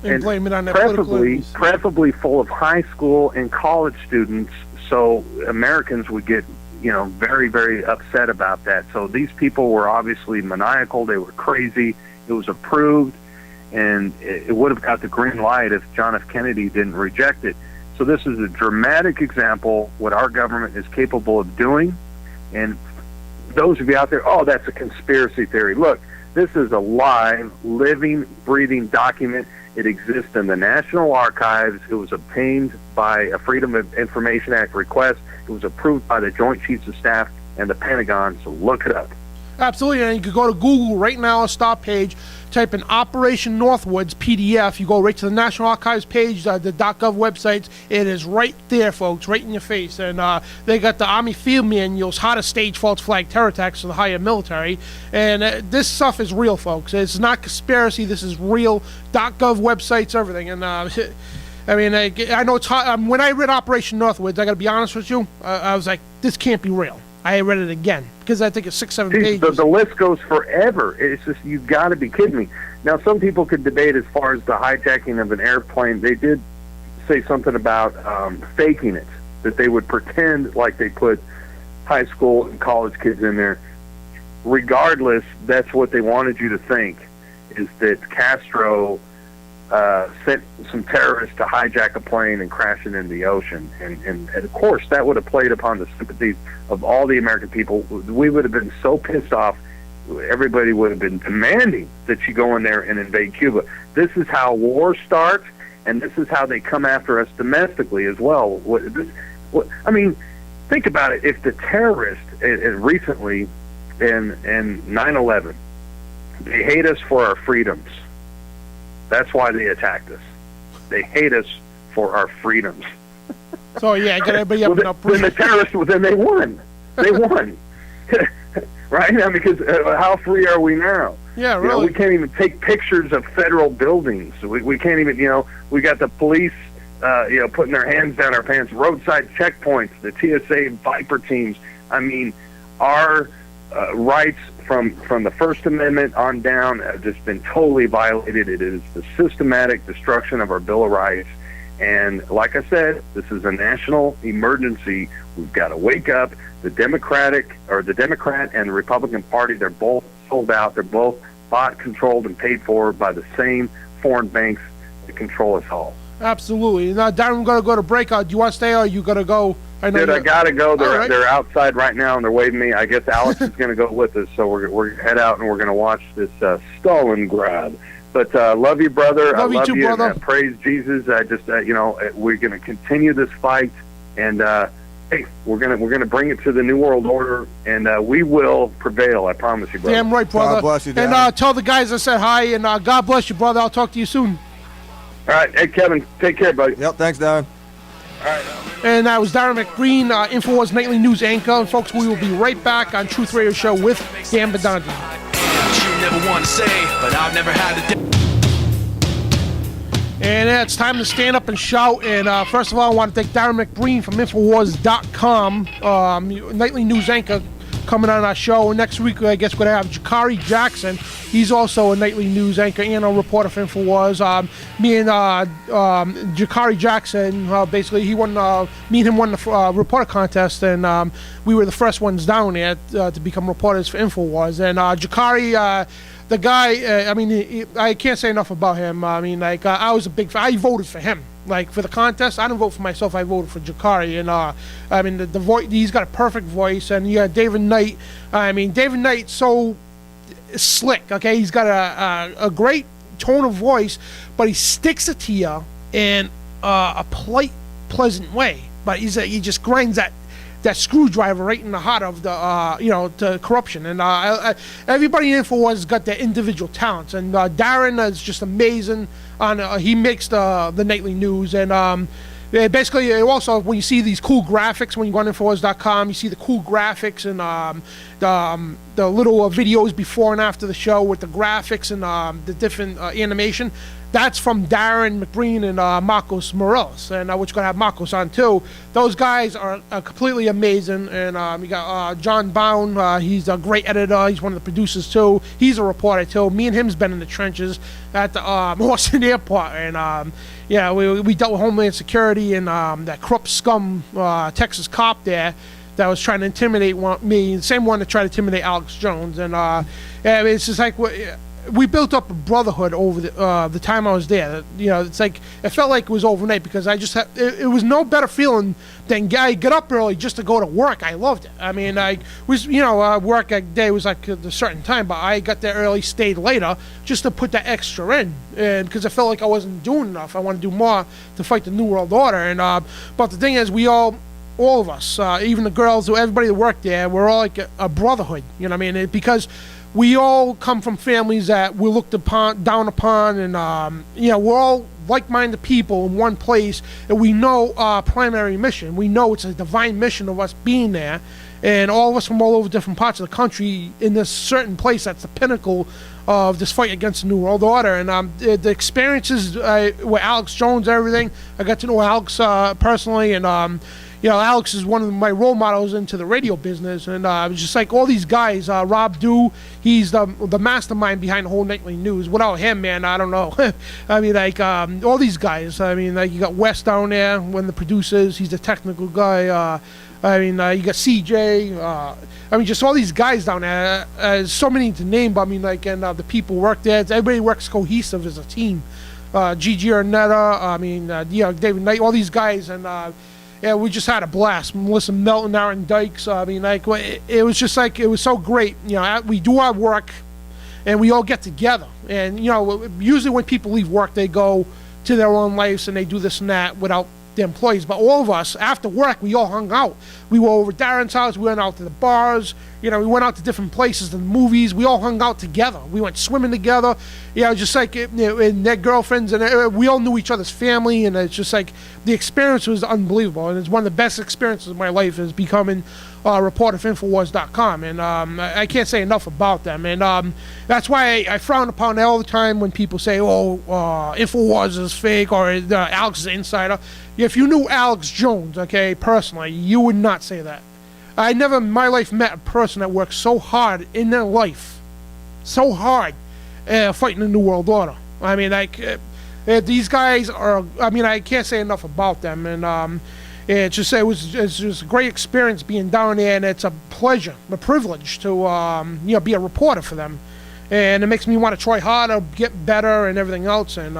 and blame it on that preferably full of high school and college students, so Americans would get very, very upset about that. So these people were obviously maniacal. They were crazy. It was approved, and it would have got the green light if John F. Kennedy didn't reject it. So this is a dramatic example what our government is capable of doing. And those of you out there, that's a conspiracy theory. Look, this is a live, living, breathing document. It exists in the National Archives. It was obtained by a Freedom of Information Act request. It was approved by the Joint Chiefs of Staff and the Pentagon, so look it up. Absolutely, and you can go to Google right now, a stop page, type in Operation Northwoods PDF. You go right to the National Archives page, the .gov websites. It is right there, folks, right in your face. And they got the Army Field Manuals, how to stage false flag terror attacks for the higher military. And this stuff is real, folks. It's not conspiracy. This is real. .gov websites, everything. And I mean, I know it's hard. When I read Operation Northwoods, I got to be honest with you, I was like, this can't be real. I read it again because I think it's 6-7 pages. The list goes forever. It's just, you've got to be kidding me. Now, some people could debate as far as the hijacking of an airplane. They did say something about faking it, that they would pretend like they put high school and college kids in there. Regardless, that's what they wanted you to think, is that Castro sent some terrorists to hijack a plane and crash it into the ocean. And of course, that would have played upon the sympathies of all the American people. We would have been so pissed off. Everybody would have been demanding that you go in there and invade Cuba. This is how war starts, and this is how they come after us domestically as well. I mean, think about it. If the terrorists recently in 9/11, they hate us for our freedoms. That's why they attacked us. They hate us for our freedoms. So yeah, get everybody up and up. Then the terrorists, then they won. They won. Right now, because how free are we now? Yeah, really. You know, we can't even take pictures of federal buildings. We can't even, we got the police, putting their hands down our pants, roadside checkpoints, the TSA Viper teams. I mean, our rights from the First Amendment on down have just been totally violated. It is the systematic destruction of our Bill of Rights. And like I said, this is a national emergency. We've got to wake up. The Democrat and the Republican Party, they're both sold out. They're both bought, controlled, and paid for by the same foreign banks that control us all. Absolutely. Now, Darrin, we're going to go to break. Do you want to stay or are you going to go? Dude, I got to go. Right. They're outside right now, and they're waving me. I guess Alex is going to go with us, so we're going to head out, and we're going to watch this Stalingrad. But love you, brother. Love you too, brother. And, praise Jesus. We're going to continue this fight, and hey, we're gonna bring it to the New World Order, and we will prevail. I promise you, brother. Damn right, brother. God bless you, Darrin. And tell the guys I said hi, and God bless you, brother. I'll talk to you soon. All right, hey Kevin, take care, buddy. Yep, thanks, Darrin. All right. And that was Darrin McBreen, Infowars Nightly News anchor. And folks, we will be right back on Truth Radio Show with Dan Bidondi. You never want to say, but I've never had a And it's time to stand up and shout. And first of all, I want to thank Darrin McBreen from Infowars.com, nightly news anchor, coming on our show. Next week, I guess we're going to have Jakari Jackson. He's also a nightly news anchor and a reporter for Infowars. Me and Jakari Jackson, basically, me and him won the reporter contest, and we were the first ones down there to become reporters for Infowars. And Jakari, the guy, I can't say enough about him. I mean, like, I was a big fan. I voted for him. Like, for the contest, I didn't vote for myself. I voted for Jakari. And, the voice, he's got a perfect voice. And, yeah, David Knight. David Knight's so slick, okay? He's got a great tone of voice, but he sticks it to you in a polite, pleasant way. But he just grinds that screwdriver right in the heart of the corruption. And everybody in Infowars has got their individual talents. And Darrin is just amazing. He makes the nightly news. And basically, also, when you see these cool graphics, when you go on Infowars.com, you see the cool graphics and the little videos before and after the show with the graphics and the different animation. That's from Darrin McBreen and Marcos Morales, and we're going to have Marcos on too. Those guys are completely amazing. And you got John Bound. He's a great editor. He's one of the producers too. He's a reporter too. Me and him's been in the trenches at the Austin Airport, and we dealt with Homeland Security and that corrupt scum Texas cop there that was trying to intimidate me, the same one that tried to intimidate Alex Jones. And it's just like we built up a brotherhood over the time I was there. It's like it felt like it was overnight because I just it was no better feeling than get up early just to go to work. I loved it. I mean, I was work day was like a certain time, but I got there early, stayed later just to put that extra in, and because I felt like I wasn't doing enough. I want to do more to fight the New World Order. And but the thing is, all of us, even the girls, everybody that worked there, we're all like a brotherhood. You know what I mean? Because we all come from families that we're looked down upon, and we're all like-minded people in one place, and we know our primary mission. We know it's a divine mission of us being there, and all of us from all over different parts of the country in this certain place that's the pinnacle of this fight against the New World Order. And the experiences with Alex Jones, everything, I got to know Alex personally, and Alex is one of my role models into the radio business, and it was just like all these guys. Rob Dew, he's the mastermind behind the whole nightly news. Without him, man, I don't know. All these guys. You got Wes down there, one of the producers. He's the technical guy. You got CJ. Just all these guys down there. So many to name, but and the people work there. Everybody works cohesive as a team. Gigi Arnetta, David Knight, all these guys, and yeah, we just had a blast. Melissa Melton, Aaron Dykes. It was just like, it was so great. We do our work, and we all get together. And usually when people leave work, they go to their own lives and they do this and that without the employees. But all of us, after work, we all hung out. We were over at Darrin's house. We went out to the bars. We went out to different places, the movies. We all hung out together. We went swimming together. Just like and their girlfriends, and we all knew each other's family. And it's just like the experience was unbelievable. And it's one of the best experiences of my life is becoming a reporter for Infowars.com. And I can't say enough about them. And that's why I frown upon it all the time when people say, "Oh, Infowars is fake," or Alex is an insider. If you knew Alex Jones, okay, personally, you would not say that. I never in my life met a person that worked so hard in their life, so hard, fighting the New World Order. These guys are, I can't say enough about them. And it's just a great experience being down there, and it's a pleasure, a privilege to, be a reporter for them. And it makes me want to try harder, get better, and everything else. And,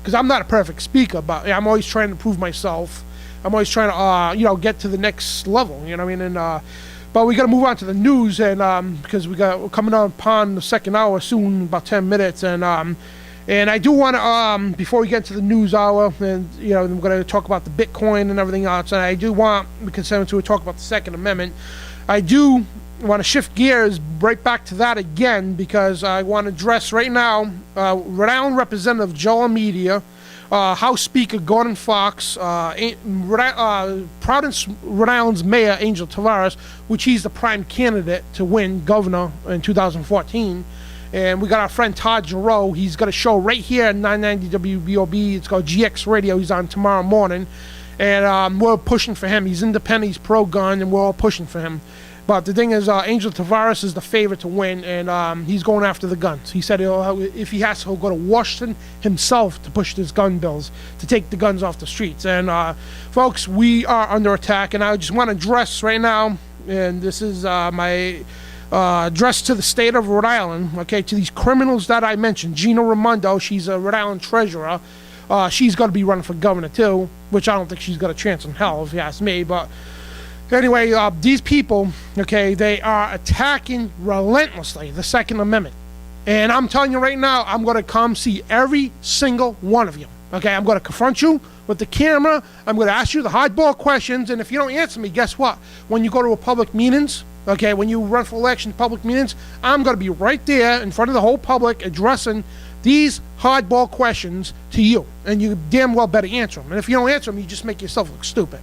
because I'm not a perfect speaker, but I'm always trying to prove myself. I'm always trying to, get to the next level, but we got to move on to the news, and because we're coming up upon the second hour soon, about 10 minutes, and I do want to, before we get to the news hour, and, I'm going to talk about the Bitcoin and everything else, and I do want, because since we talk about the Second Amendment, I do want to shift gears right back to that again, because I want to address right now Rhode Island Representative Joel Media, House Speaker Gordon Fox, Providence, Rhode Island's Mayor Angel Tavares, which he's the prime candidate to win governor in 2014. And we got our friend Todd Giroux. He's got a show right here at 990 WBOB. It's called GX Radio. He's on tomorrow morning. And we're pushing for him. He's independent, he's pro-gun, and we're all pushing for him. But the thing is, Angel Tavares is the favorite to win, and he's going after the guns. He said if he has to, he'll go to Washington himself to push his gun bills, to take the guns off the streets. And folks, we are under attack, and I just want to address right now, and this is my address to the state of Rhode Island, okay, to these criminals that I mentioned. Gina Raimondo, she's a Rhode Island treasurer. She's going to be running for governor, too, which I don't think she's got a chance in hell, if you ask me, but... Anyway, these people, okay, they are attacking relentlessly the Second Amendment. And I'm telling you right now, I'm going to come see every single one of you. Okay, I'm going to confront you with the camera. I'm going to ask you the hardball questions. And if you don't answer me, guess what? When you go to a public meetings, okay, when you run for election, public meetings, I'm going to be right there in front of the whole public addressing these hardball questions to you. And you damn well better answer them. And if you don't answer them, you just make yourself look stupid.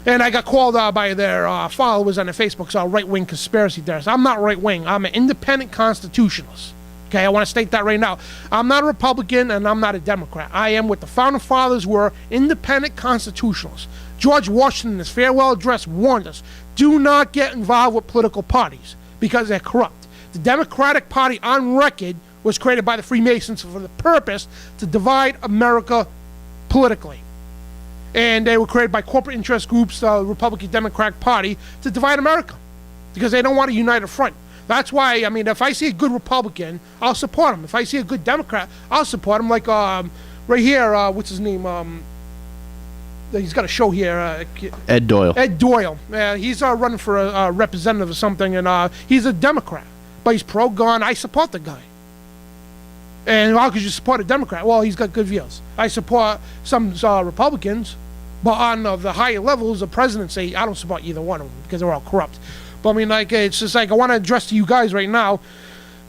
And I got called out by their followers on their Facebook, so right-wing conspiracy theorist. I'm not right-wing. I'm an independent constitutionalist. Okay, I want to state that right now. I'm not a Republican, and I'm not a Democrat. I am what the Founding Fathers were, independent constitutionalists. George Washington, in his farewell address, warned us, do not get involved with political parties because they're corrupt. The Democratic Party, on record, was created by the Freemasons for the purpose to divide America politically. And they were created by corporate interest groups, the Republican Democratic Party, to divide America because they don't want a united front. That's why, if I see a good Republican, I'll support him. If I see a good Democrat, I'll support him. Like right here, what's his name? He's got a show here. Ed Doyle. Ed Doyle. He's running for a representative or something, and he's a Democrat. But he's pro-gun. I support the guy. And how could you support a Democrat? Well, he's got good views. I support some Republicans. But on the higher levels of presidency, I don't support either one of them because they're all corrupt. But it's just like I want to address to you guys right now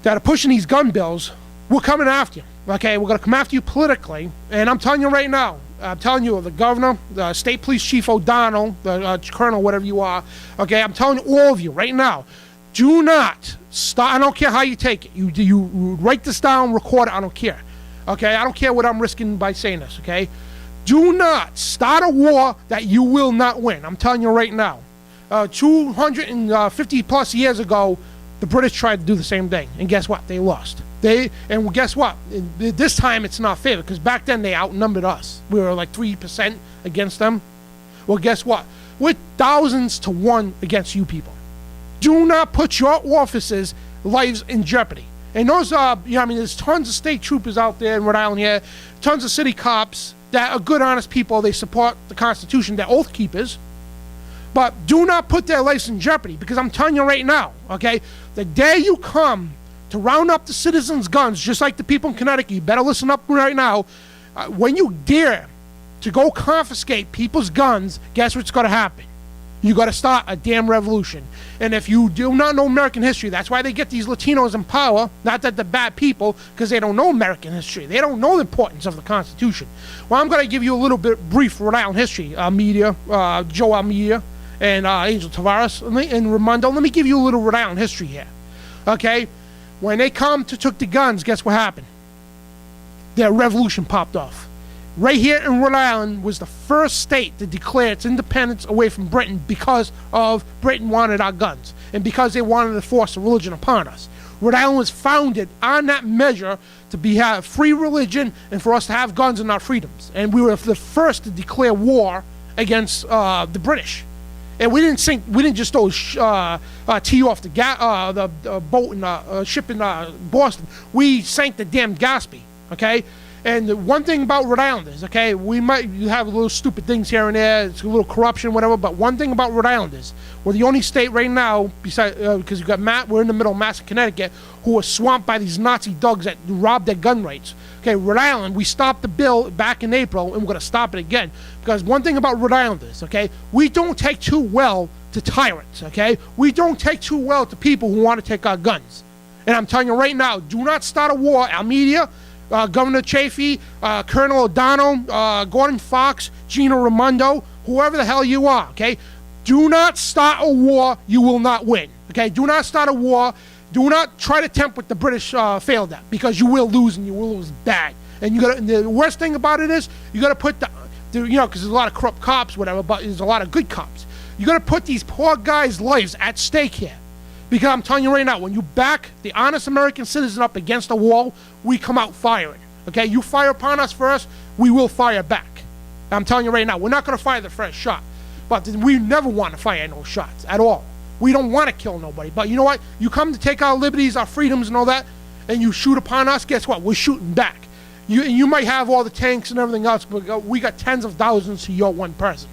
that are pushing these gun bills. We're coming after you. Okay, we're going to come after you politically. And I'm telling you right now, I'm telling you, the governor, the state police chief O'Donnell, the colonel, whatever you are. Okay, I'm telling all of you right now, do not stop. I don't care how you take it. You write this down, record it. I don't care. Okay, I don't care what I'm risking by saying this. Okay. Do not start a war that you will not win. I'm telling you right now. 250 plus years ago, the British tried to do the same thing. And guess what? They lost. And guess what? This time it's not fair because back then they outnumbered us. We were like 3% against them. Well, guess what? We're thousands to one against you people. Do not put your officers' lives in jeopardy. And those, there's tons of state troopers out there in Rhode Island here, tons of city cops that are good, honest people. They support the Constitution. They're oath keepers. But do not put their lives in jeopardy, because I'm telling you right now, okay, the day you come to round up the citizens' guns, just like the people in Connecticut, you better listen up right now. When you dare to go confiscate people's guns, guess what's going to happen? You got to start a damn revolution. And if you do not know American history, that's why they get these Latinos in power. Not that they're bad people, because they don't know American history. They don't know the importance of the Constitution. Well, I'm going to give you a little bit brief Rhode Island history. Joe Almeida, and Angel Tavares, and Raimondo. Let me give you a little Rhode Island history here. Okay? When they took the guns, guess what happened? Their revolution popped off. Right here in Rhode Island was the first state to declare its independence away from Britain because of Britain wanted our guns and because they wanted to force a religion upon us. Rhode Island was founded on that measure to have free religion and for us to have guns and our freedoms. And we were the first to declare war against the British. And we didn't just throw tea off the boat and ship in Boston. We sank the damn Gaspee, okay? And the one thing about Rhode Island is, okay, we might have little stupid things here and there, it's a little corruption, whatever, but one thing about Rhode Island is, we're the only state right now, besides, because you got we're in the middle of Mass and Connecticut, who are swamped by these Nazi dogs that rob their gun rights. Okay, Rhode Island, we stopped the bill back in April, and we're going to stop it again. Because one thing about Rhode Island is, okay, we don't take too well to tyrants, okay? We don't take too well to people who want to take our guns. And I'm telling you right now, do not start a war. Almeida, Governor Chafee, Colonel O'Donnell, Gordon Fox, Gina Raimondo, whoever the hell you are, okay? Do not start a war you will not win, okay? Do not start a war. Do not try to tempt what the British failed at, because you will lose, and you will lose bad. And the worst thing about it is, you got to put because there's a lot of corrupt cops, whatever, but there's a lot of good cops. You got to put these poor guys' lives at stake here. Because I'm telling you right now, when you back the honest American citizen up against a wall, we come out firing. Okay, you fire upon us first, we will fire back. I'm telling you right now, we're not going to fire the first shot. But we never want to fire no shots at all. We don't want to kill nobody. But you know what? You come to take our liberties, our freedoms and all that, and you shoot upon us, guess what? We're shooting back. You might have all the tanks and everything else, but we got tens of thousands to your one person.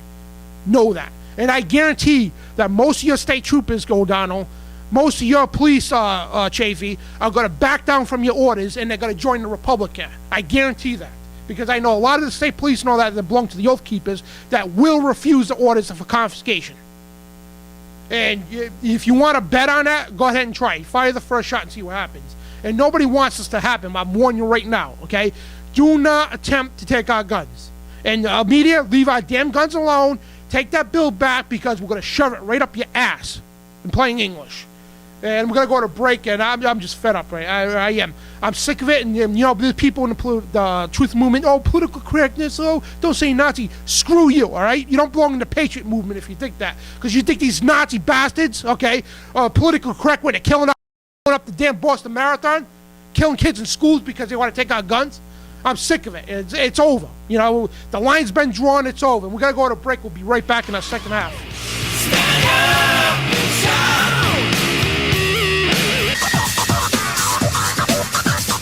Know that. And I guarantee that most of your state troopers, O'Donnell, most of your police, Chafee, are going to back down from your orders, and they're going to join the Republican. I guarantee that. Because I know a lot of the state police and all that belong to the Oath Keepers that will refuse the orders for confiscation. And if you want to bet on that, go ahead and try it. Fire the first shot and see what happens. And nobody wants this to happen, but I'm warning you right now, okay? Do not attempt to take our guns. And media, leave our damn guns alone. Take that bill back, because we're going to shove it right up your ass in plain English. And we're going to go to break, and I'm just fed up, right? I am. I'm sick of it, and there's people in the truth movement, political correctness, don't say Nazi. Screw you, all right? You don't belong in the patriot movement if you think that. Because you think these Nazi bastards, okay, political correct way, they're killing up the damn Boston Marathon, killing kids in schools because they want to take our guns. I'm sick of it. It's over. The line's been drawn, it's over. And we're going to go to break. We'll be right back in our second half. Stand up and shout.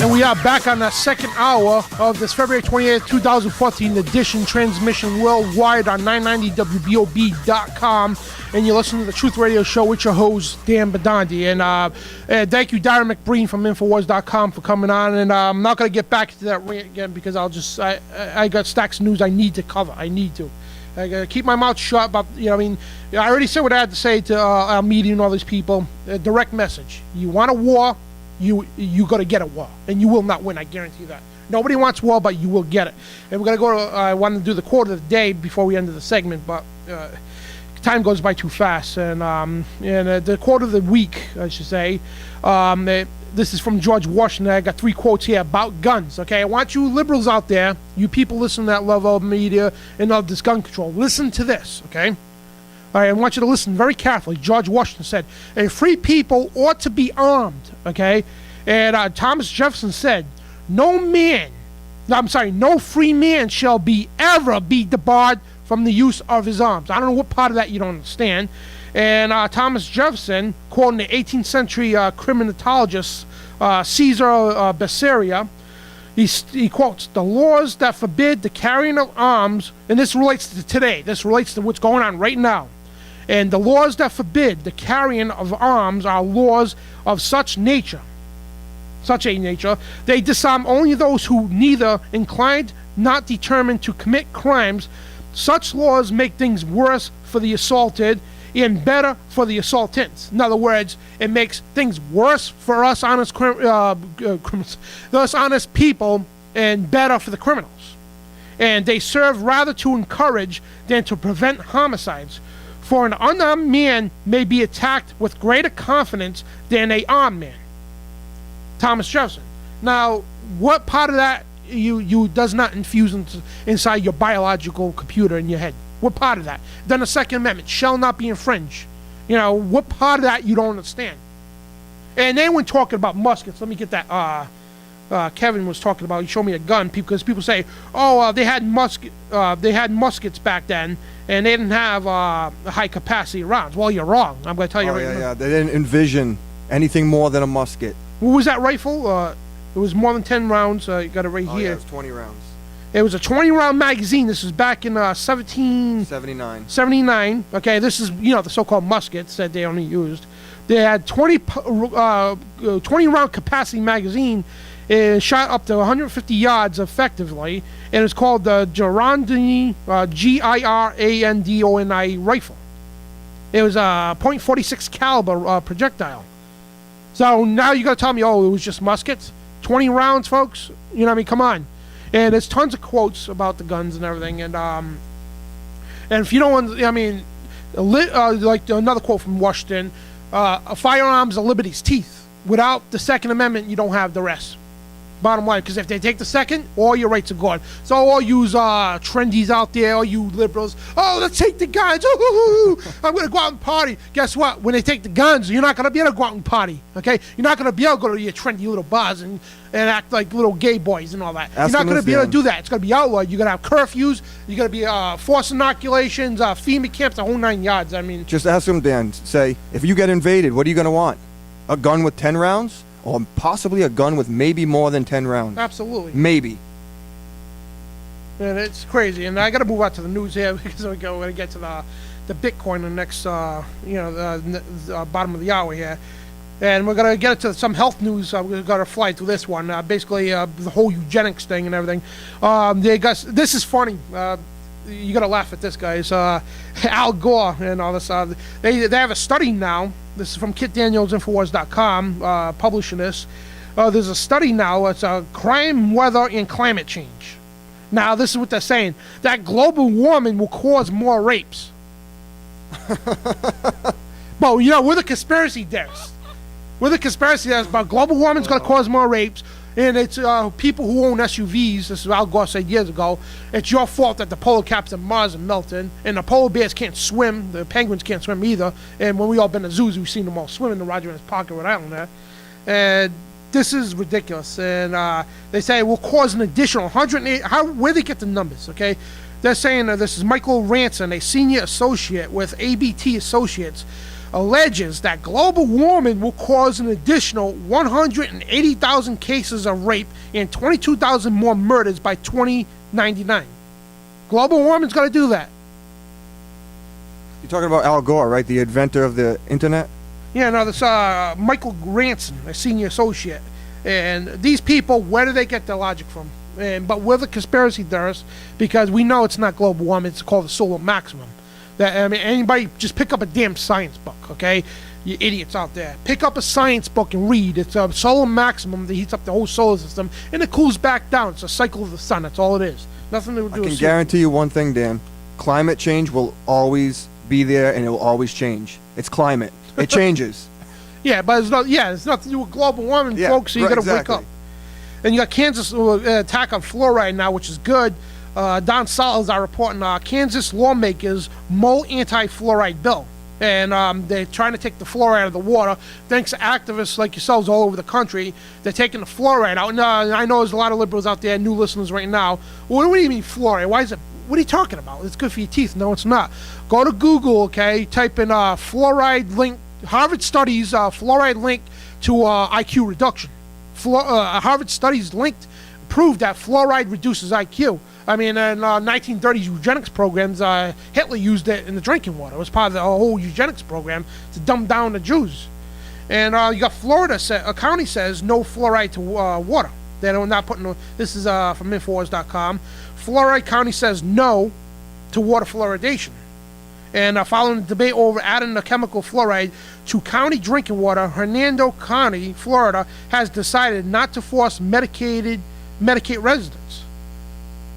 And we are back on the second hour of this February 28th, 2014 edition, transmission worldwide on 990WBOB.com. And you listen to the Truth Radio Show with your host, Dan Bidondi. And thank you, Darrin McBreen from Infowars.com for coming on. And I'm not going to get back to that rant again, because I got stacks of news I need to cover. I need to. I got to keep my mouth shut. But, I already said what I had to say to our media and all these people. A direct message. You want a war, you got to get a war. And you will not win, I guarantee that. Nobody wants war, but you will get it. And we're going to go to, I wanted to do the quote of the day before we ended the segment, but time goes by too fast. And the quote of the week, I should say, this is from George Washington. I got 3 quotes here about guns, okay? I want you liberals out there, you people listening that love of media and of this gun control, listen to this, okay? All right, I want you to listen very carefully. George Washington said, "A free people ought to be armed," okay? And Thomas Jefferson said, no free man shall ever be debarred from the use of his arms. I don't know what part of that you don't understand. And Thomas Jefferson, quoting the 18th century criminologist Caesar Bessaria. He quotes, "The laws that forbid the carrying of arms," and this relates to today, this relates to what's going on right now, "and the laws that forbid the carrying of arms are laws of such a nature, they disarm only those who neither inclined not determined to commit crimes. Such laws make things worse for the assaulted and better for the assaultants." In other words, it makes things worse for us honest us honest people and better for the criminals. And they serve rather to encourage than to prevent homicides. For an unarmed man may be attacked with greater confidence than an armed man. Thomas Jefferson. Now, what part of that you does not infuse inside your biological computer in your head? What part of that? Then the Second Amendment shall not be infringed. You know, what part of that you don't understand? And then when talking about muskets, let me get that. Kevin was talking about. He showed me a gun because people say, "Oh, they had muskets back then, and they didn't have high capacity rounds." Well, you're wrong. I'm going to tell you right now. Yeah. They didn't envision anything more than a musket. What was that rifle? It was more than 10 rounds. You got it right here. Yeah, it was 20 rounds. It was a 20-round magazine. This was back in 79. 79. Okay, this is, the so-called muskets that they only used. They had 20-round capacity magazine. It shot up to 150 yards effectively, and it's called the Girandoni, Girandoni rifle. It was a .46 caliber projectile. So now you got to tell me, it was just muskets? 20 rounds, folks? You know what I mean? Come on. And there's tons of quotes about the guns and everything. And if you don't want, like another quote from Washington, "A firearm's a liberty's teeth. Without the Second Amendment, you don't have the rest." Bottom line, because if they take the second, all your rights are gone. So all you trendies out there, all you liberals, let's take the guns. I'm going to go out and party. Guess what? When they take the guns, you're not going to be able to go out and party. Okay? You're not going to be able to go to your trendy little bars and act like little gay boys and all that. You're not going to be able to do that. It's going to be outlawed. You're going to have curfews. You're going to be forced inoculations, FEMA camps, the whole 9 yards. I mean, just ask them, Dan. Say, if you get invaded, what are you going to want? A gun with 10 rounds? Or possibly a gun with maybe more than 10 rounds. Absolutely. Maybe. And it's crazy. And I got to move on to the news here because we're going to get to the Bitcoin in the next, the bottom of the hour here. And we're going to get into some health news. We're going to fly through this one. Basically, the whole eugenics thing and everything. This is funny. You got to laugh at this, guys. Al Gore and all this. They have a study now. This is from Kit Daniels, Infowars.com, publishing this. There's a study now. It's crime, weather, and climate change. Now, this is what they're saying. That global warming will cause more rapes. But, we're the conspiracy theorists. We're the conspiracy theorists about global warming is going to cause more rapes. And it's people who own SUVs. This is what Al Gore said years ago. It's your fault that the polar caps in Mars are melting, and the polar bears can't swim. The penguins can't swim either. And when we all been to zoos, we've seen them all swimming. The Roger in his pocket, Rhode Island there. And this is ridiculous. And they say it will cause an additional 108. Where they get the numbers? Okay, they're saying this is Michael Ranson, a senior associate with ABT Associates, alleges that global warming will cause an additional 180,000 cases of rape and 22,000 more murders by 2099. Global warming's going to do that. You're talking about Al Gore, right? The inventor of the internet? Yeah, no, this Michael Ranson, a senior associate. And these people, where do they get their logic from? But we're the conspiracy theorists because we know it's not global warming. It's called the solar maximum. Anybody just pick up a damn science book, okay? You idiots out there. Pick up a science book and read. It's a solar maximum that heats up the whole solar system, and it cools back down. It's a cycle of the sun. That's all it is. Nothing to do with I can guarantee you one thing, Dan. Climate change will always be there, and it will always change. It's climate. It changes. Yeah, but it's nothing to do with global warming, folks, so you got to wake up. And you got Kansas attack on fluoride now, which is good. Don Salazar reporting Kansas lawmakers mull anti-fluoride bill. And they're trying to take the fluoride out of the water. Thanks to activists like yourselves all over the country, they're taking the fluoride out. And I know there's a lot of liberals out there, new listeners right now. What do you mean fluoride? Why is it? What are you talking about? It's good for your teeth. No, it's not. Go to Google, okay? Type in fluoride link, Harvard studies, fluoride link to IQ reduction. Harvard studies proved that fluoride reduces IQ. I mean, in 1930s eugenics programs, Hitler used it in the drinking water. It was part of the whole eugenics program to dumb down the Jews. And you got Florida, a county says no fluoride to water. They're not putting, this is from Infowars.com. Florida County says no to water fluoridation. And following the debate over adding the chemical fluoride to county drinking water, Hernando County, Florida, has decided not to force Medicaid residents.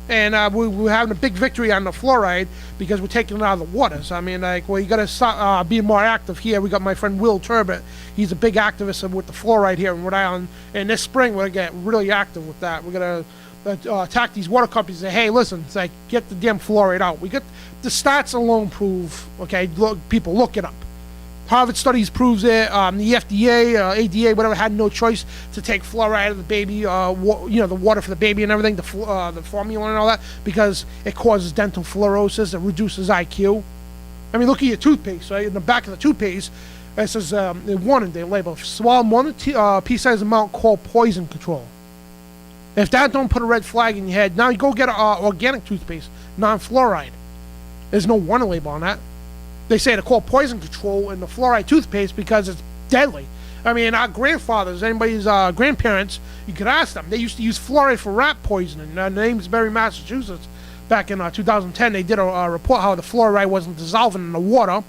And we're having a big victory on the fluoride because we're taking it out of the waters. I mean, like, well, you got to be more active here. We got my friend Will Turbot. He's a big activist with the fluoride here in Rhode Island. And this spring, we're going to get really active with that. We're going to attack these water companies and say, hey, listen, it's like, get the damn fluoride out. We get the stats alone prove, okay, people, look it up. Harvard studies proves it. The FDA, ADA, whatever, had no choice to take fluoride out of the baby, the water for the baby and everything, the formula and all that, because it causes dental fluorosis. It reduces IQ. I mean, look at your toothpaste, right? In the back of the toothpaste, it says, the warning, they label, swallow more than pea-sized amount called poison control. If that don't put a red flag in your head, now you go get organic toothpaste, non-fluoride. There's no warning label on that. They say to call poison control in the fluoride toothpaste because it's deadly. I mean, our grandfathers, anybody's grandparents, you could ask them. They used to use fluoride for rat poisoning. In Amesbury, Massachusetts, back in 2010, they did a report how the fluoride wasn't dissolving in the water.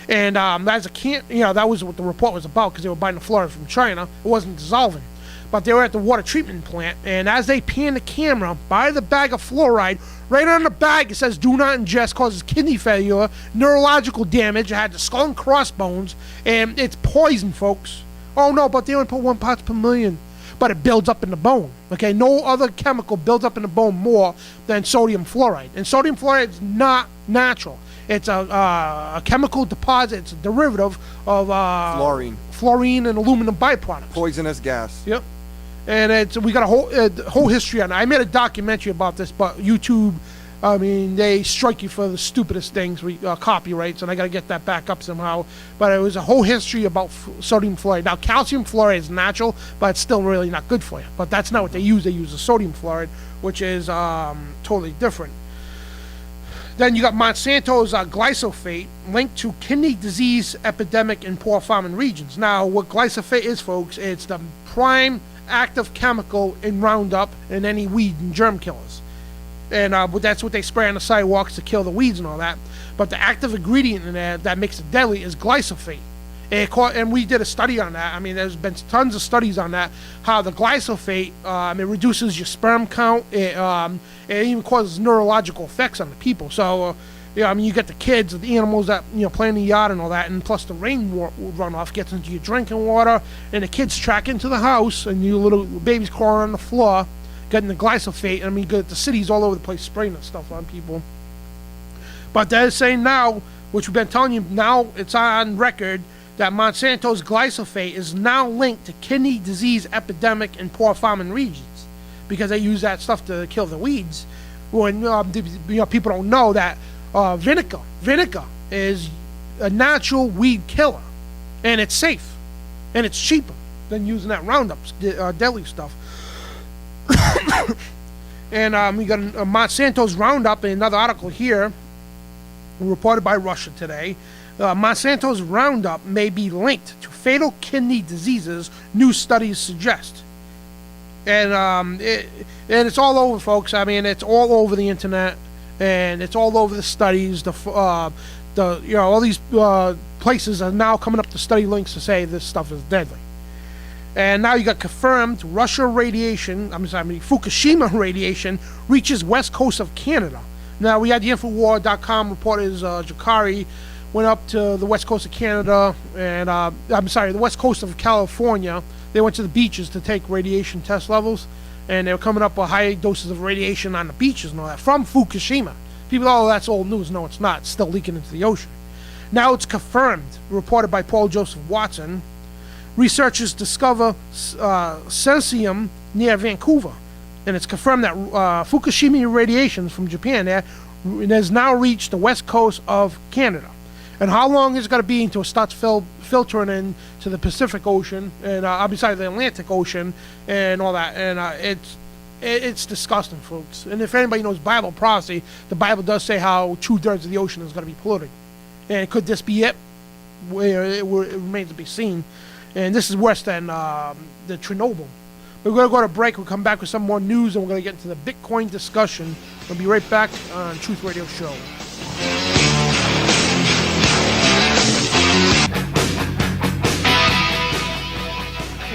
And that was what the report was about, because they were buying the fluoride from China. It wasn't dissolving. But they were at the water treatment plant, and as they pan the camera by the bag of fluoride, right on the bag it says do not ingest, causes kidney failure, neurological damage. It had the skull and crossbones, and it's poison, folks. Oh no, but they only put 1 parts per million. But it builds up in the bone. Okay, no other chemical builds up in the bone more than sodium fluoride. And sodium fluoride is not natural. It's a chemical deposit. It's a derivative of fluorine and aluminum byproducts. Poisonous gas. Yep. And we got a whole history on it. I made a documentary about this, but YouTube, I mean, they strike you for the stupidest things, copyrights, and I got to get that back up somehow. But it was a whole history about sodium fluoride. Now, calcium fluoride is natural, but it's still really not good for you. But that's not what they use. They use the sodium fluoride, which is totally different. Then you got Monsanto's glyphosate linked to kidney disease epidemic in poor farming regions. Now, what glyphosate is, folks, it's the prime active chemical in Roundup and any weed and germ killers. And that's what they spray on the sidewalks to kill the weeds and all that. But the active ingredient in there that makes it deadly is glyphosate. And we did a study on that. I mean, there's been tons of studies on that, how the glyphosate, it reduces your sperm count. It even causes neurological effects on the people. So, I mean, you get the kids, the animals that, play in the yard and all that, and plus the rain runoff gets into your drinking water, and the kids track into the house, and your little babies crawling on the floor, getting the glyphosate. I mean, you get the cities all over the place spraying that stuff on people. But they're saying now, which we've been telling you, now it's on record, that Monsanto's glyphosate is now linked to kidney disease epidemic in poor farming regions because they use that stuff to kill the weeds. When people don't know that vinegar is a natural weed killer, and it's safe, and it's cheaper than using that Roundup deadly stuff. And we got Monsanto's Roundup in another article here, reported by Russia Today. Monsanto's Roundup may be linked to fatal kidney diseases, new studies suggest. And it's all over, folks. I mean, it's all over the internet, and it's all over the studies. All these places are now coming up to study links to say this stuff is deadly. And now you got confirmed Fukushima radiation reaches west coast of Canada. Now we had the Infowars.com reporters Jakari went up to the west coast of Canada, and the west coast of California. They went to the beaches to take radiation test levels, and they were coming up with high doses of radiation on the beaches and all that from Fukushima. People, oh, that's old news. No, it's not. It's still leaking into the ocean. Now it's confirmed, reported by Paul Joseph Watson. Researchers discover cesium near Vancouver, and it's confirmed that Fukushima radiation from Japan has now reached the west coast of Canada. And how long is it going to be until it starts filtering into the Pacific Ocean and besides the Atlantic Ocean and all that? And it's disgusting, folks. And if anybody knows Bible prophecy, the Bible does say how 2/3 of the ocean is going to be polluted. And could this be it? Where it remains to be seen. And this is worse than the Chernobyl. We're going to go to break. We'll come back with some more news, and we're going to get into the Bitcoin discussion. We'll be right back on Truth Radio Show.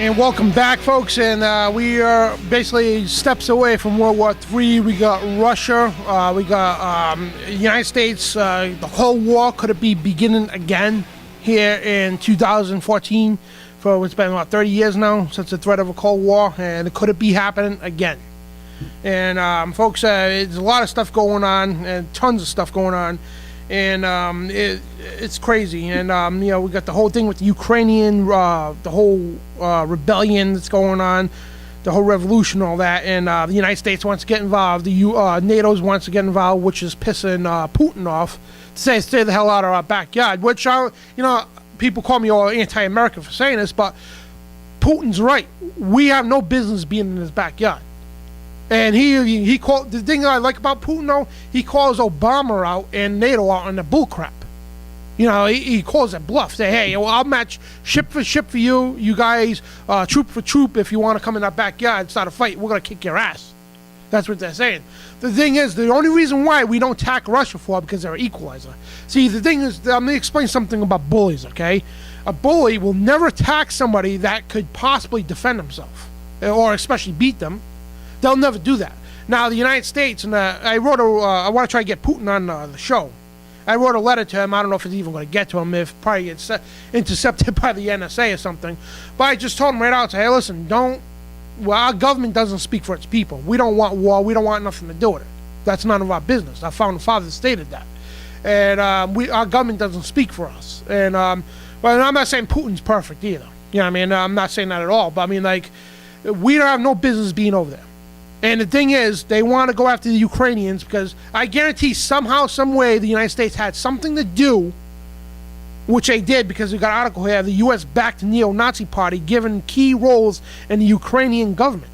And welcome back, folks. And we are basically steps away from World War III. We got Russia. We got the United States. The whole war, could it be beginning again here in 2014? For it's been about 30 years now since the threat of a Cold War. And could it be happening again? And folks, there's a lot of stuff going on, and tons of stuff going on. And it's crazy. And we got the whole thing with the Ukrainian, the whole rebellion that's going on, the whole revolution, all that. And the United States wants to get involved. The NATO wants to get involved, which is pissing Putin off to say stay the hell out of our backyard. Which people call me all anti-American for saying this, but Putin's right. We have no business being in his backyard. And he called, the thing I like about Putin, though, he calls Obama out and NATO out on the bullcrap. He calls it bluff. Say, hey, well, I'll match ship for ship for you. You guys, troop for troop. If you want to come in our backyard and start a fight, we're going to kick your ass. That's what they're saying. The thing is, the only reason why we don't attack Russia for because they're an equalizer. See, the thing is, I'm going to explain something about bullies, okay? A bully will never attack somebody that could possibly defend himself, or especially beat them. They'll never do that. Now, the United States, and I wrote I want to try to get Putin on the show. I wrote a letter to him. I don't know if it's even going to get to him, if probably gets intercepted by the NSA or something. But I just told him right out, hey, listen, our government doesn't speak for its people. We don't want war. We don't want nothing to do with it. That's none of our business. Our founding fathers stated that. And our government doesn't speak for us. And but I'm not saying Putin's perfect either. You know what I mean? I'm not saying that at all. But I mean, we don't have no business being over there. And the thing is, they want to go after the Ukrainians because I guarantee somehow, some way, the United States had something to do, which they did because we got an article here, the U.S.-backed neo-Nazi party given key roles in the Ukrainian government.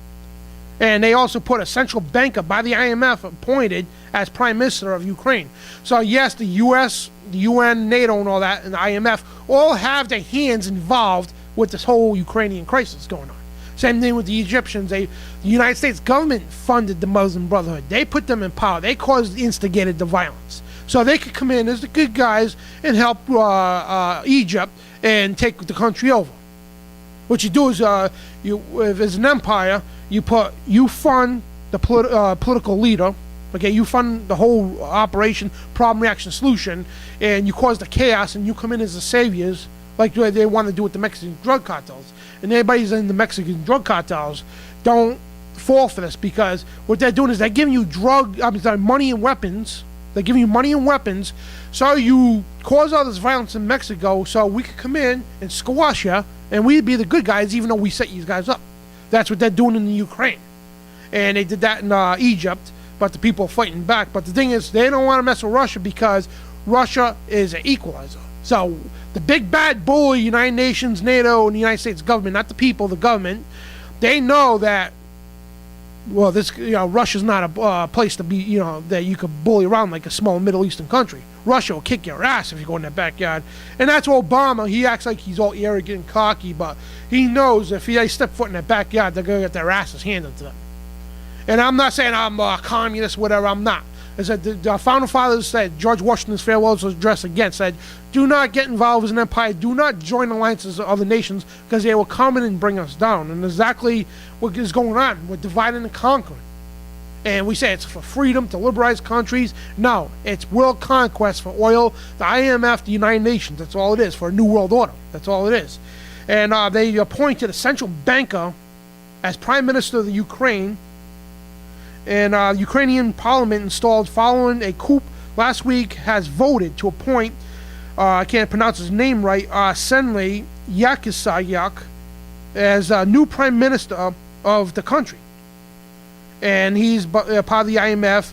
And they also put a central banker by the IMF appointed as Prime Minister of Ukraine. So yes, the U.S., the UN, NATO, and all that, and the IMF all have their hands involved with this whole Ukrainian crisis going on. Same thing with the Egyptians. The United States government funded the Muslim Brotherhood. They put them in power. They instigated the violence. So they could come in as the good guys and help Egypt and take the country over. What you do is, if it's an empire, you fund the political leader. Okay, you fund the whole operation, problem, reaction, solution, and you cause the chaos, and you come in as the saviors, like they want to do with the Mexican drug cartels. And anybody's in the Mexican drug cartels don't fall for this because what they're doing is they're giving you money and weapons. They're giving you money and weapons, so you cause all this violence in Mexico, so we could come in and squash you, and we'd be the good guys, even though we set you guys up. That's what they're doing in the Ukraine, and they did that in Egypt. But the people are fighting back. But the thing is, they don't want to mess with Russia because Russia is an equalizer. So the big bad bully, United Nations, NATO, and the United States government, not the people, the government, they know that, well, Russia's not a place to be, that you could bully around like a small Middle Eastern country. Russia will kick your ass if you go in their backyard. And that's Obama. He acts like he's all arrogant and cocky, but he knows if they step foot in their backyard, they're going to get their asses handed to them. And I'm not saying I'm a communist, whatever, I'm not. As the founding fathers said, George Washington's farewell address again said, do not get involved with an empire, do not join alliances of other nations, because they will come in and bring us down. And exactly what is going on, we're dividing and conquering. And we say it's for freedom, to liberalize countries. No, it's world conquest for oil, the IMF, the United Nations, that's all it is, for a new world order, that's all it is. And they appointed a central banker as Prime Minister of the Ukraine. And Ukrainian parliament installed following a coup last week has voted to appoint, I can't pronounce his name right, Senley Yakisayak as new prime minister of the country. And he's part of the IMF,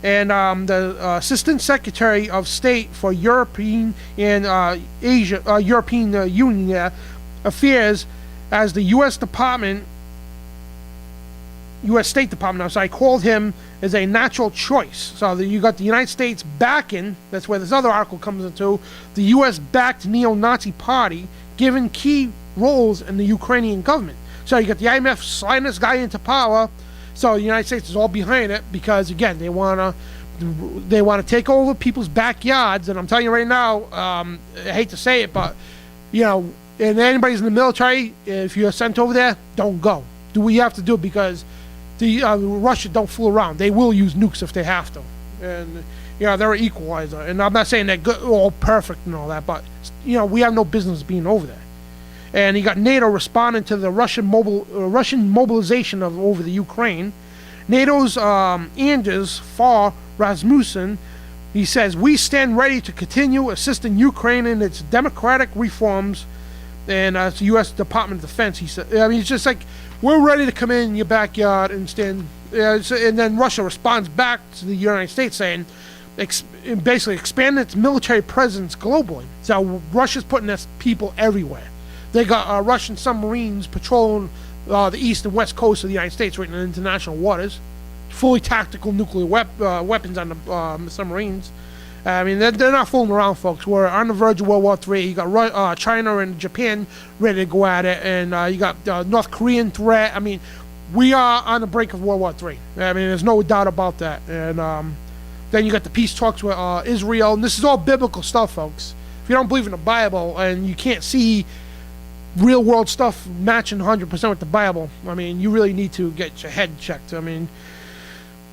And the Assistant Secretary of State for European and European Union Affairs, as the U.S. State Department, called him as a natural choice. So you got the United States backing, that's where this other article comes into, the U.S. backed neo-Nazi party, given key roles in the Ukrainian government. So you got the IMF sliding this guy into power, so the United States is all behind it, because again, they want to take over people's backyards, and I'm telling you right now, I hate to say it, but, you know, and anybody's in the military, if you're sent over there, don't go. Do what you have to do, because Russia don't fool around. They will use nukes if they have to. And, you know, they're an equalizer. And I'm not saying they're good, all perfect and all that, but, you know, we have no business being over there. And you got NATO responding to the Russian mobilization over the Ukraine. NATO's Anders Fogh Rasmussen, he says, we stand ready to continue assisting Ukraine in its democratic reforms. And it's the U.S. Department of Defense, he said. I mean, it's just like, we're ready to come in your backyard and stand. And then Russia responds back to the United States saying, basically expand its military presence globally. So Russia's putting its people everywhere. They got Russian submarines patrolling the east and west coast of the United States, right in international waters. Fully tactical nuclear weapons on the submarines. I mean, they're not fooling around, folks. We're on the verge of World War III. You got China and Japan ready to go at it, and you got North Korean threat. I mean, we are on the brink of World War III. I mean, there's no doubt about that. And then you got the peace talks with Israel, and this is all biblical stuff, folks. If you don't believe in the Bible and you can't see real world stuff matching 100% with the Bible, I mean, you really need to get your head checked. I mean,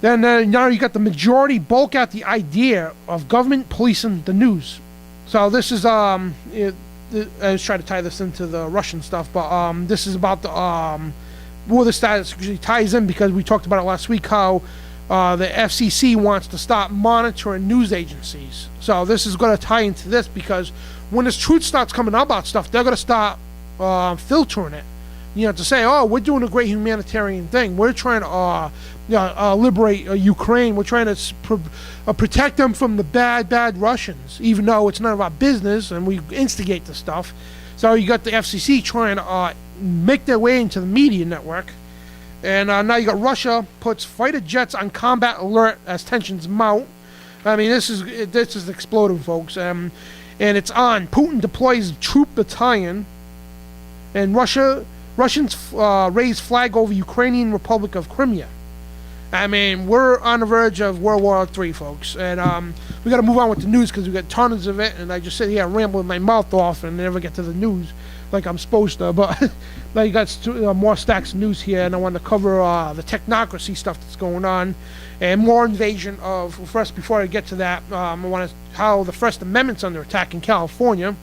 then now you got the majority bulk out the idea of government policing the news. So this is I was trying to tie this into the Russian stuff, but this is about the well, this actually ties in because we talked about it last week, how the FCC wants to stop monitoring news agencies. So this is going to tie into this, because when this truth starts coming out about stuff, they're going to start filtering it. You know, to say, oh, we're doing a great humanitarian thing. We're trying to liberate Ukraine. We're trying to protect them from the bad Russians, even though it's none of our business and we instigate the stuff. So you got the FCC trying to make their way into the media network. And now you got Russia puts fighter jets on combat alert as tensions mount. I mean, this is exploding, folks. And it's on. Putin deploys troop battalion. And Russians raise flag over Ukrainian Republic of Crimea. I mean, we're on the verge of World War III, folks. And we got to move on with the news because we got tons of it. And I just sit here rambling my mouth off and never get to the news like I'm supposed to. But now you got more stacks of news here. And I want to cover the technocracy stuff that's going on. And more invasion of, first, before I get to that, I want to, how the First Amendment's under attack in California.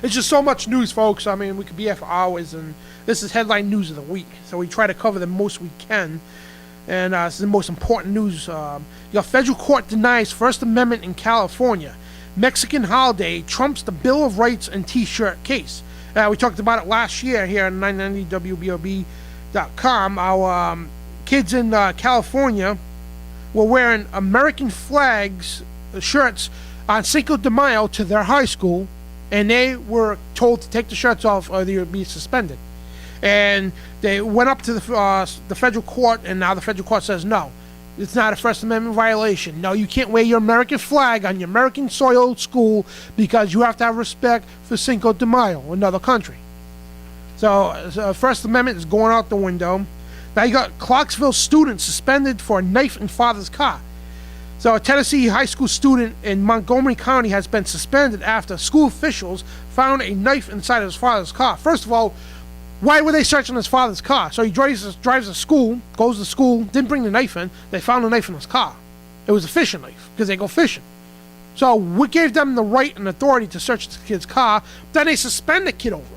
It's just so much news, folks. I mean, we could be here for hours, and this is headline news of the week. So we try to cover the most we can. And this is the most important news. Your federal court denies First Amendment in California. Mexican holiday trumps the Bill of Rights and T-shirt case. We talked about it last year here on 990WBOB.com. Our kids in California were wearing American flags shirts on Cinco de Mayo to their high school, and they were told to take the shirts off or they would be suspended. And they went up to the federal court, and now the federal court says, no, it's not a First Amendment violation. No, you can't wear your American flag on your American soil school because you have to have respect for Cinco de Mayo, another country. So First Amendment is going out the window. Now you got Clarksville student suspended for a knife in father's car. So a Tennessee high school student in Montgomery County has been suspended after school officials found a knife inside his father's car. First of all, why were they searching his father's car? So he drives to school, goes to school, didn't bring the knife in. They found the knife in his car. It was a fishing knife because they go fishing. So what gave them the right and authority to search the kid's car? Then they suspend the kid over it.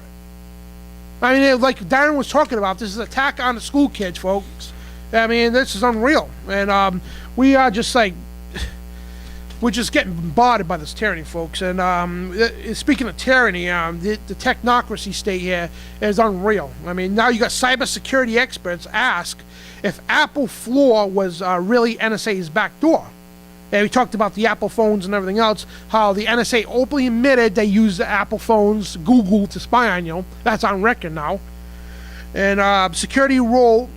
I mean, like Darrin was talking about, this is an attack on the school kids, folks. I mean, this is unreal. And we are just like, we're just getting bombarded by this tyranny, folks. And speaking of tyranny, the technocracy state here is unreal. I mean, now you got cybersecurity experts ask if Apple floor was really NSA's back door. And we talked about the Apple phones and everything else, how the NSA openly admitted they used the Apple phones, Google, to spy on you. That's on record now. And security hole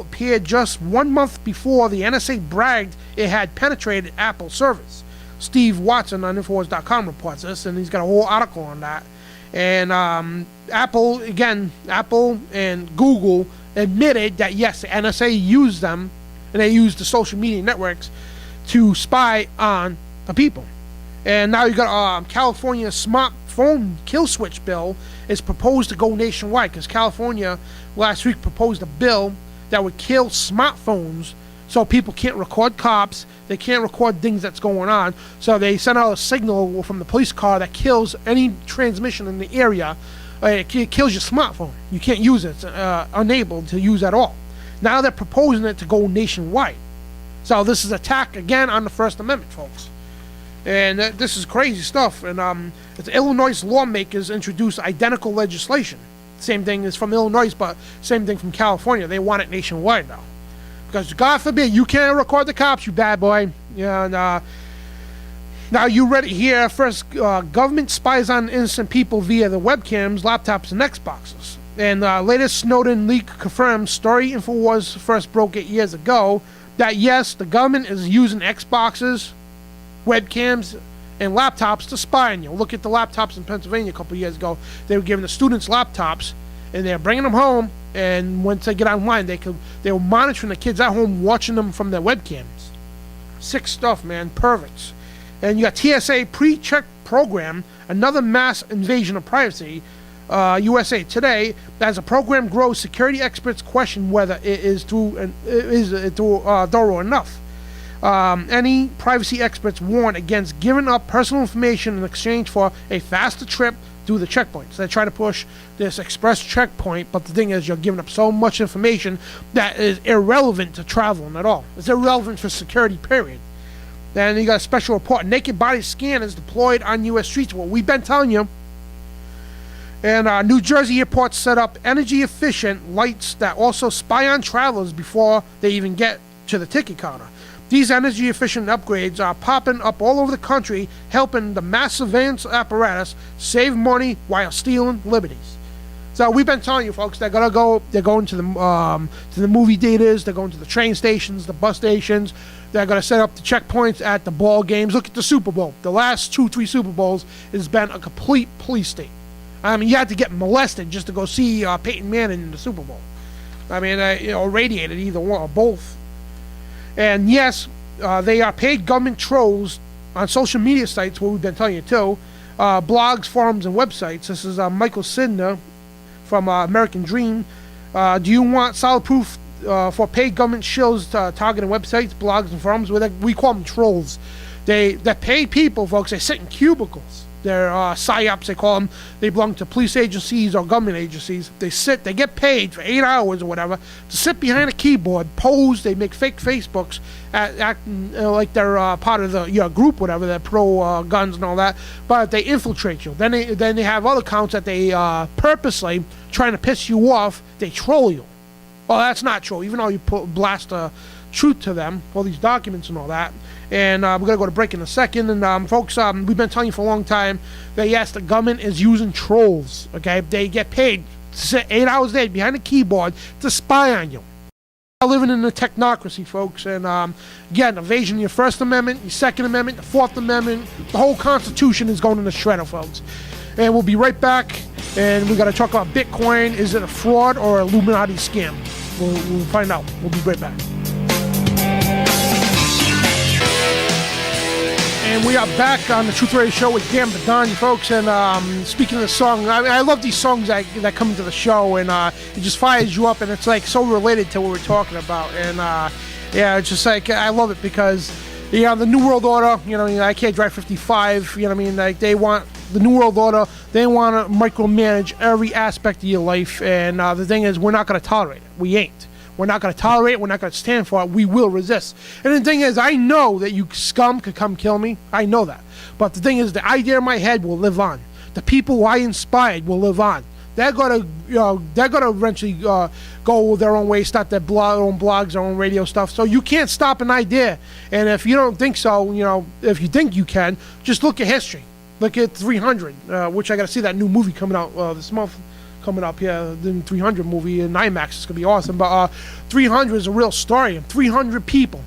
appeared just 1 month before the NSA bragged it had penetrated Apple servers. Steve Watson on Infowars.com reports this, and he's got a whole article on that. And Apple and Google admitted that yes, the NSA used them, and they used the social media networks to spy on the people. And now you got California's smartphone kill switch bill is proposed to go nationwide, because California last week proposed a bill that would kill smartphones so people can't record cops, they can't record things that's going on. So they sent out a signal from the police car that kills any transmission in the area. It kills your smartphone. You can't use it. It's unable to use at all. Now they're proposing it to go nationwide. So this is attack again on the First Amendment, folks. And this is crazy stuff. And it's Illinois lawmakers introduced identical legislation. Same thing is from Illinois, but same thing from California. They want it nationwide now. Because God forbid, you can't record the cops, you bad boy. Yeah, and, now you read it here. First, government spies on innocent people via the webcams, laptops, and Xboxes. And latest Snowden leak confirms story Infowars first broke it years ago that yes, the government is using Xboxes, webcams, and laptops to spy on you. Look at the laptops in Pennsylvania a couple of years ago. They were giving the students laptops, and they're bringing them home. And once they get online, they were monitoring the kids at home, watching them from their webcams. Sick stuff, man. Perverts. And you got TSA pre-check program, another mass invasion of privacy. USA Today, as the program grows, security experts question whether it is thorough enough. Any privacy experts warn against giving up personal information in exchange for a faster trip through the checkpoints. They try to push this express checkpoint, but the thing is, you're giving up so much information that is irrelevant to traveling at all. It's irrelevant for security, period. Then you got a special report. Naked body scanners deployed on U.S. streets. Well, we've been telling you. And New Jersey airports set up energy-efficient lights that also spy on travelers before they even get to the ticket counter. These energy-efficient upgrades are popping up all over the country, helping the mass surveillance apparatus save money while stealing liberties. So we've been telling you, folks, they're going to the movie theaters, they're going to the train stations, the bus stations. They're going to set up the checkpoints at the ball games. Look at the Super Bowl. The last 2-3 Super Bowls has been a complete police state. I mean, you had to get molested just to go see Peyton Manning in the Super Bowl. I mean, irradiated either one or both. And yes, they are paid government trolls on social media sites, what we've been telling you too, blogs, forums, and websites. This is Michael Sidner from American Dream. Do you want solid proof for paid government shills targeting websites, blogs, and forums? We call them trolls. They're paid people, folks. They sit in cubicles. They're psyops, they call them. They belong to police agencies or government agencies. They get paid for 8 hours or whatever to sit behind a keyboard, pose. They make fake Facebooks, acting like they're part of the group, whatever. They're pro guns and all that. But they infiltrate you. Then they have other accounts that they purposely trying to piss you off. They troll you. Well, that's not true. Even though you blast truth to them, all these documents and all that. And we're going to go to break in a second. And folks, we've been telling you for a long time that yes, the government is using trolls. Okay, they get paid to sit 8 hours a day behind a keyboard to spy on you. We're living in a technocracy, folks. And again, invasion of your First Amendment, your Second Amendment, the Fourth Amendment, the whole Constitution is going in the shredder, folks. And we'll be right back. And we got to talk about Bitcoin. Is it a fraud or an Illuminati scam? We'll find out. We'll be right back. And we are back on the Truth Radio Show with Dan Bidondi, folks. And speaking of the song, I love these songs that come into the show, and it just fires you up, and it's like so related to what we're talking about. And yeah, it's just like I love it because the New World Order. I can't drive 55. You know what I mean? Like they want the New World Order. They want to micromanage every aspect of your life. And the thing is, we're not going to tolerate it. We ain't. We're not going to tolerate it. We're not going to stand for it. We will resist. And the thing is, I know that you scum could come kill me. I know that. But the thing is, the idea in my head will live on. The people who I inspired will live on. They're gonna, they're gonna eventually go their own way, start their own blogs, their own radio stuff. So you can't stop an idea. And if you don't think so, if you think you can, just look at history. Look at 300, which I got to see that new movie coming out this month. Coming up here, the 300 movie in IMAX. It's gonna be awesome. But 300 is a real story, and 300 people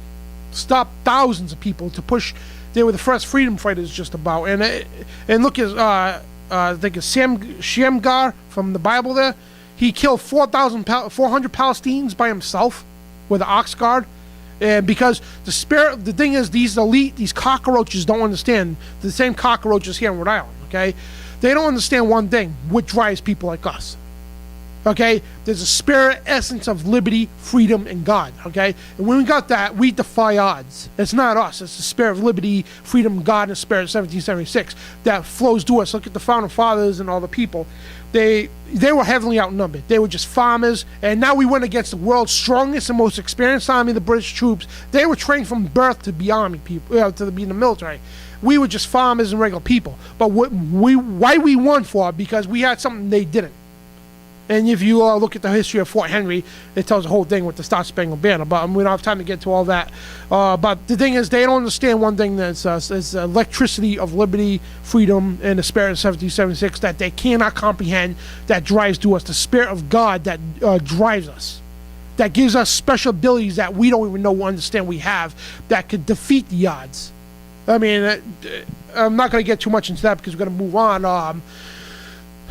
stopped thousands of people to push. They were the first freedom fighters, just about. And look at I think it's Shamgar from the Bible. There, he killed 400 Palestinians by himself with an ox guard. And because the thing is, these cockroaches don't understand. The same cockroaches here in Rhode Island. Okay. They don't understand one thing, what drives people like us. Okay? There's a spirit, essence of liberty, freedom, and God. Okay? And when we got that, we defy odds. It's not us. It's the spirit of liberty, freedom, God, and the spirit of 1776 that flows through us. Look at the founding fathers and all the people. They were heavily outnumbered. They were just farmers. And now we went against the world's strongest and most experienced army, the British troops. They were trained from birth to be army people, to be in the military. We were just farmers and regular people. But why we won for it? Because we had something they didn't. And if you look at the history of Fort Henry, it tells the whole thing with the Star Spangled Banner. But we don't have time to get to all that. But the thing is, they don't understand one thing, that's electricity of liberty, freedom, and the spirit of 1776 that they cannot comprehend, that drives to us. The spirit of God that drives us. That gives us special abilities that we don't even know or understand we have, that could defeat the odds. I mean, I'm not going to get too much into that because we're going to move on.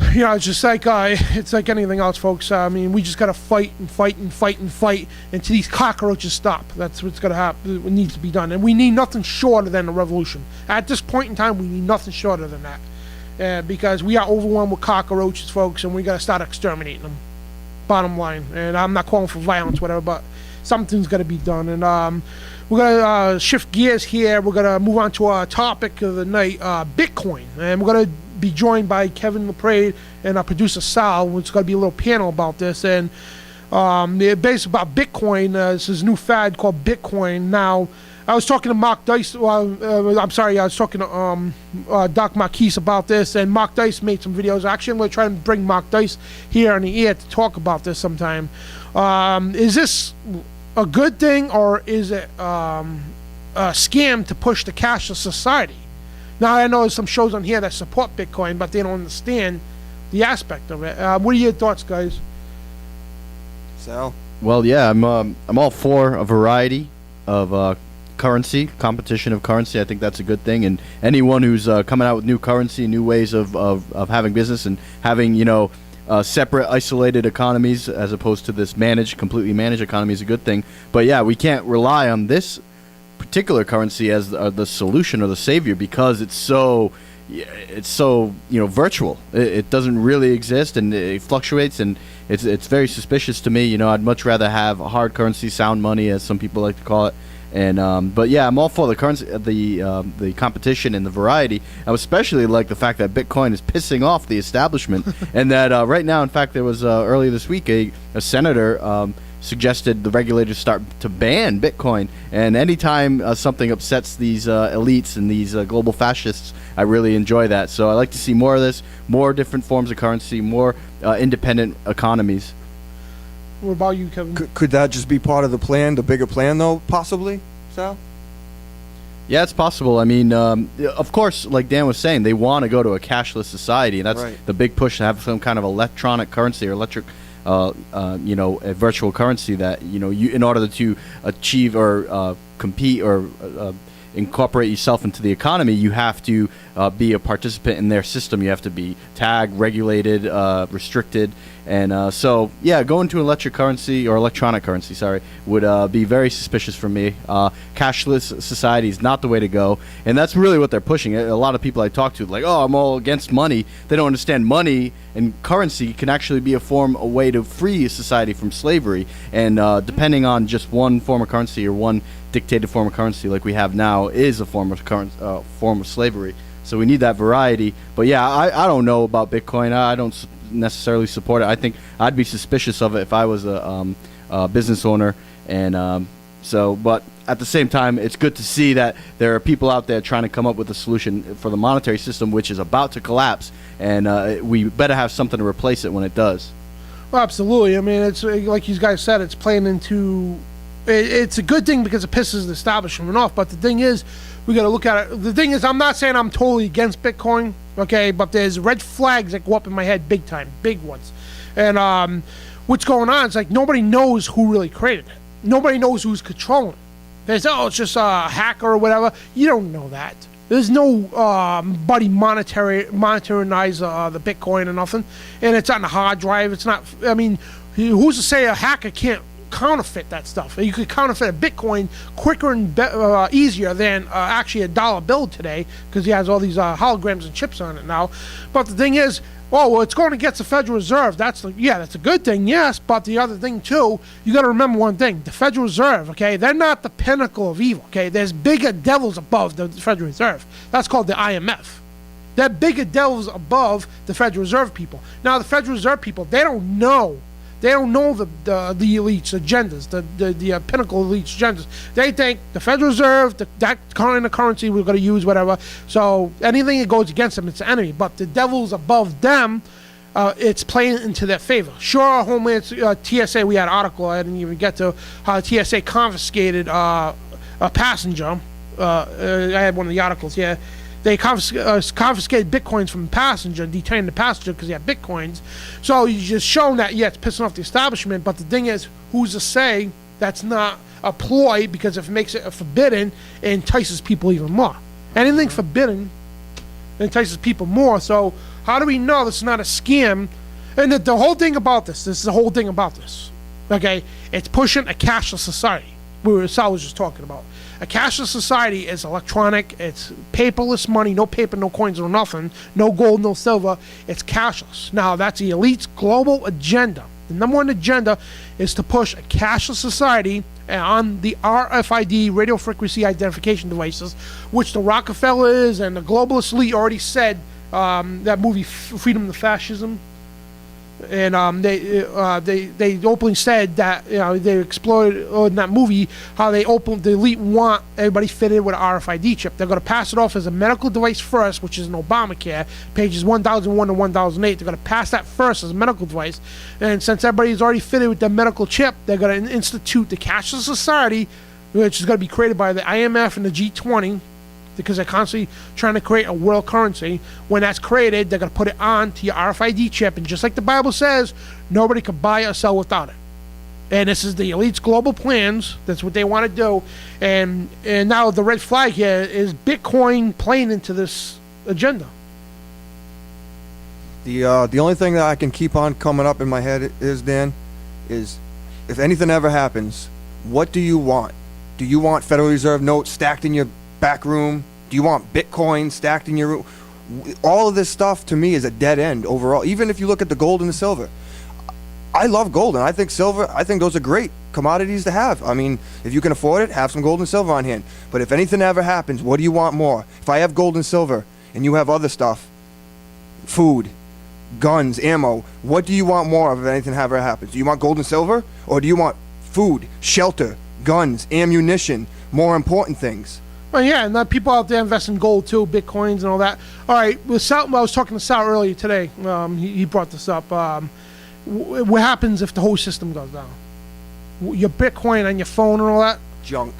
It's just like it's like anything else, folks. I mean, we just got to fight and fight and fight and fight until these cockroaches stop. That's what's going to happen. It needs to be done, and we need nothing shorter than a revolution. At this point in time, we need nothing shorter than that, because we are overwhelmed with cockroaches, folks, and we got to start exterminating them. Bottom line, and I'm not calling for violence, whatever, but something's got to be done. And we're going to shift gears here. We're going to move on to our topic of the night, Bitcoin. And we're going to be joined by Kevin LaPrade and our producer Sal. It's going to be a little panel about this. And based about Bitcoin, this is a new fad called Bitcoin. Now, I was talking to Mark Dice. I was talking to Doc Marquise about this. And Mark Dice made some videos. Actually, I'm going to try and bring Mark Dice here on the air to talk about this sometime. Is this a good thing, or is it a scam to push the cashless society? Now, I know there's some shows on here that support Bitcoin, but they don't understand the aspect of it. What are your thoughts, guys? Sal? Well, yeah, I'm all for a variety of currency, competition of currency. I think that's a good thing, and anyone who's coming out with new currency, new ways of having business and having, separate, isolated economies as opposed to this completely managed economy is a good thing. But yeah, we can't rely on this particular currency as the solution or the savior, because it's so virtual. It doesn't really exist, and it fluctuates, and it's very suspicious to me. I'd much rather have a hard currency, sound money, as some people like to call it. And but yeah, I'm all for the currency, the competition and the variety. I especially like the fact that Bitcoin is pissing off the establishment, and that right now, in fact, there was earlier this week a senator suggested the regulators start to ban Bitcoin. And anytime something upsets these elites and these global fascists, I really enjoy that. So I like to see more of this, more different forms of currency, more independent economies. What about you, Kevin? Could that just be part of the plan, the bigger plan, though, possibly, Sal? Yeah, it's possible. I mean, of course, like Dan was saying, they want to go to a cashless society, and that's right. The big push, to have some kind of electronic currency or a virtual currency that, you in order to achieve or compete or incorporate yourself into the economy, you have to be a participant in their system. You have to be tagged, regulated, restricted. And so, yeah, going to electronic currency, would be very suspicious for me. Cashless society is not the way to go. And that's really what they're pushing. A lot of people I talk to, like, I'm all against money. They don't understand money and currency can actually be a way to free society from slavery. And depending on just one form of currency or one dictated form of currency like we have now is a form of slavery. So we need that variety. But yeah, I don't know about Bitcoin. I don't necessarily support it. I think I'd be suspicious of it if I was a business owner, and but at the same time, it's good to see that there are people out there trying to come up with a solution for the monetary system, which is about to collapse, and we better have something to replace it when it does. Well, absolutely. I mean, it's like you guys said, it's playing into. It's a good thing because it pisses the establishment off. But the thing is, we got to look at it. The thing is, I'm not saying I'm totally against Bitcoin, okay? But there's red flags that go up in my head big time, big ones. And what's going on? It's like nobody knows who really created it. Nobody knows who's controlling it. They say, oh, it's just a hacker or whatever. You don't know that. There's no buddy monetize the Bitcoin or nothing. And it's on the hard drive. It's not, I mean, who's to say a hacker can't counterfeit that stuff? You could counterfeit a Bitcoin quicker and easier than actually a dollar bill today, because he has all these holograms and chips on it now. But the thing is, well, it's going against the Federal Reserve. That's a good thing, yes. But the other thing too, you got to remember one thing: the Federal Reserve, okay, they're not the pinnacle of evil. Okay, there's bigger devils above the Federal Reserve. That's called the IMF. They're bigger devils above the Federal Reserve people. Now, the Federal Reserve people, they don't know. They don't know the elites' agendas, the pinnacle elites' agendas. They think the Federal Reserve, that kind of currency we're going to use, whatever. So anything that goes against them, it's an enemy. But the devils above them, it's playing into their favor. Sure, Homeland TSA, we had an article, I didn't even get to, how TSA confiscated a passenger. I had one of the articles, yeah. They confiscated Bitcoins from the passenger, detained the passenger because he had Bitcoins. So you just shown that, yeah, it's pissing off the establishment. But the thing is, who's to say that's not a ploy? Because if it makes it forbidden, it entices people even more. Anything forbidden entices people more. So how do we know this is not a scam? And the whole thing about this is the whole thing about this. Okay, it's pushing a cashless society. Sal was just talking about. A cashless society is electronic. It's paperless money, no paper, no coins, no nothing, no gold, no silver. It's cashless. Now, that's the elite's global agenda. The number one agenda is to push a cashless society on the RFID, radio frequency identification devices, which the Rockefellers and the globalist elite already said. That movie, Freedom to Fascism. And they openly said that, you know, they explored in that movie how the elite want everybody fitted with an RFID chip. They're going to pass it off as a medical device first, which is in Obamacare, pages 1001 to 1008. They're going to pass that first as a medical device. And since everybody's already fitted with the medical chip, they're going to institute the cashless society, which is going to be created by the IMF and the G20. Because they're constantly trying to create a world currency. When that's created, they're going to put it on to your RFID chip. And just like the Bible says, nobody can buy or sell without it. And this is the elite's global plans. That's what they want to do. And now the red flag here is Bitcoin playing into this agenda. The only thing that I can keep on coming up in my head is, Dan, is if anything ever happens, what do you want? Do you want Federal Reserve notes stacked in your back room? Do you want Bitcoin stacked in your room? All of this stuff to me is a dead end overall. Even if you look at the gold and the silver, I love gold and I think silver. I think those are great commodities to have. I mean, if you can afford it, have some gold and silver on hand. But if anything ever happens, what do you want more? If I have gold and silver and you have other stuff, food, guns, ammo, what do you want more of if anything ever happens? Do you want gold and silver, or do you want food, shelter, guns, ammunition, more important things? Well, yeah, and people out there invest in gold too, Bitcoins and all that. All right, with Sal, I was talking to Sal earlier today. He brought this up. What happens if the whole system goes down? Your Bitcoin on your phone and all that? Junk.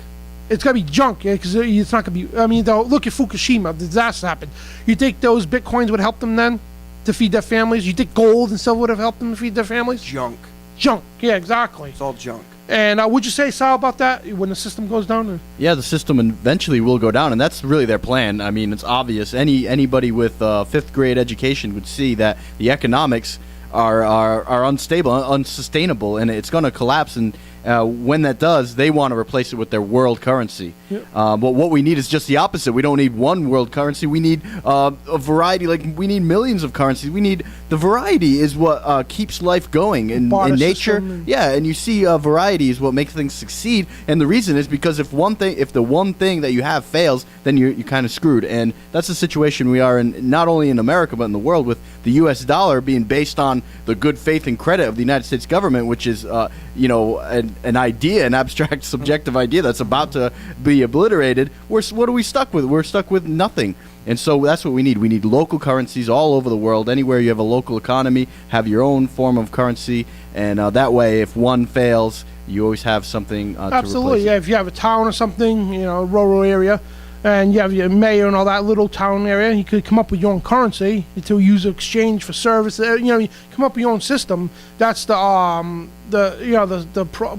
It's going to be junk, yeah, because it's not going to be... I mean, look at Fukushima. The disaster happened. You think those Bitcoins would help them then to feed their families? You think gold and silver would have helped them to feed their families? Junk. Junk, yeah, exactly. It's all junk. And would you say, Sal, about that when the system goes down? Yeah, the system eventually will go down, and that's really their plan. I mean, it's obvious. Anybody with fifth grade education would see that the economics are unstable, unsustainable, and it's going to collapse. And When that does, they want to replace it with their world currency. But what we need is just the opposite. We don't need one world currency. We need a variety. Like, we need millions of currencies. We need the variety is what keeps life going in nature. Yeah, and you see variety is what makes things succeed. And the reason is because if the one thing that you have fails, then you're kind of screwed. And that's the situation we are in, not only in America but in the world, with the U.S. dollar being based on the good faith and credit of the United States government, which is an idea, an abstract, subjective idea that's about to be obliterated. What are we stuck with? We're stuck with nothing. And so that's what we need. We need local currencies all over the world. Anywhere you have a local economy, have your own form of currency, and that way, if one fails, you always have something to Absolutely, replace it. yeah. If you have a town or something, a rural area, and you have your mayor and all that little town area, you could come up with your own currency to use exchange for service. You come up with your own system. That's the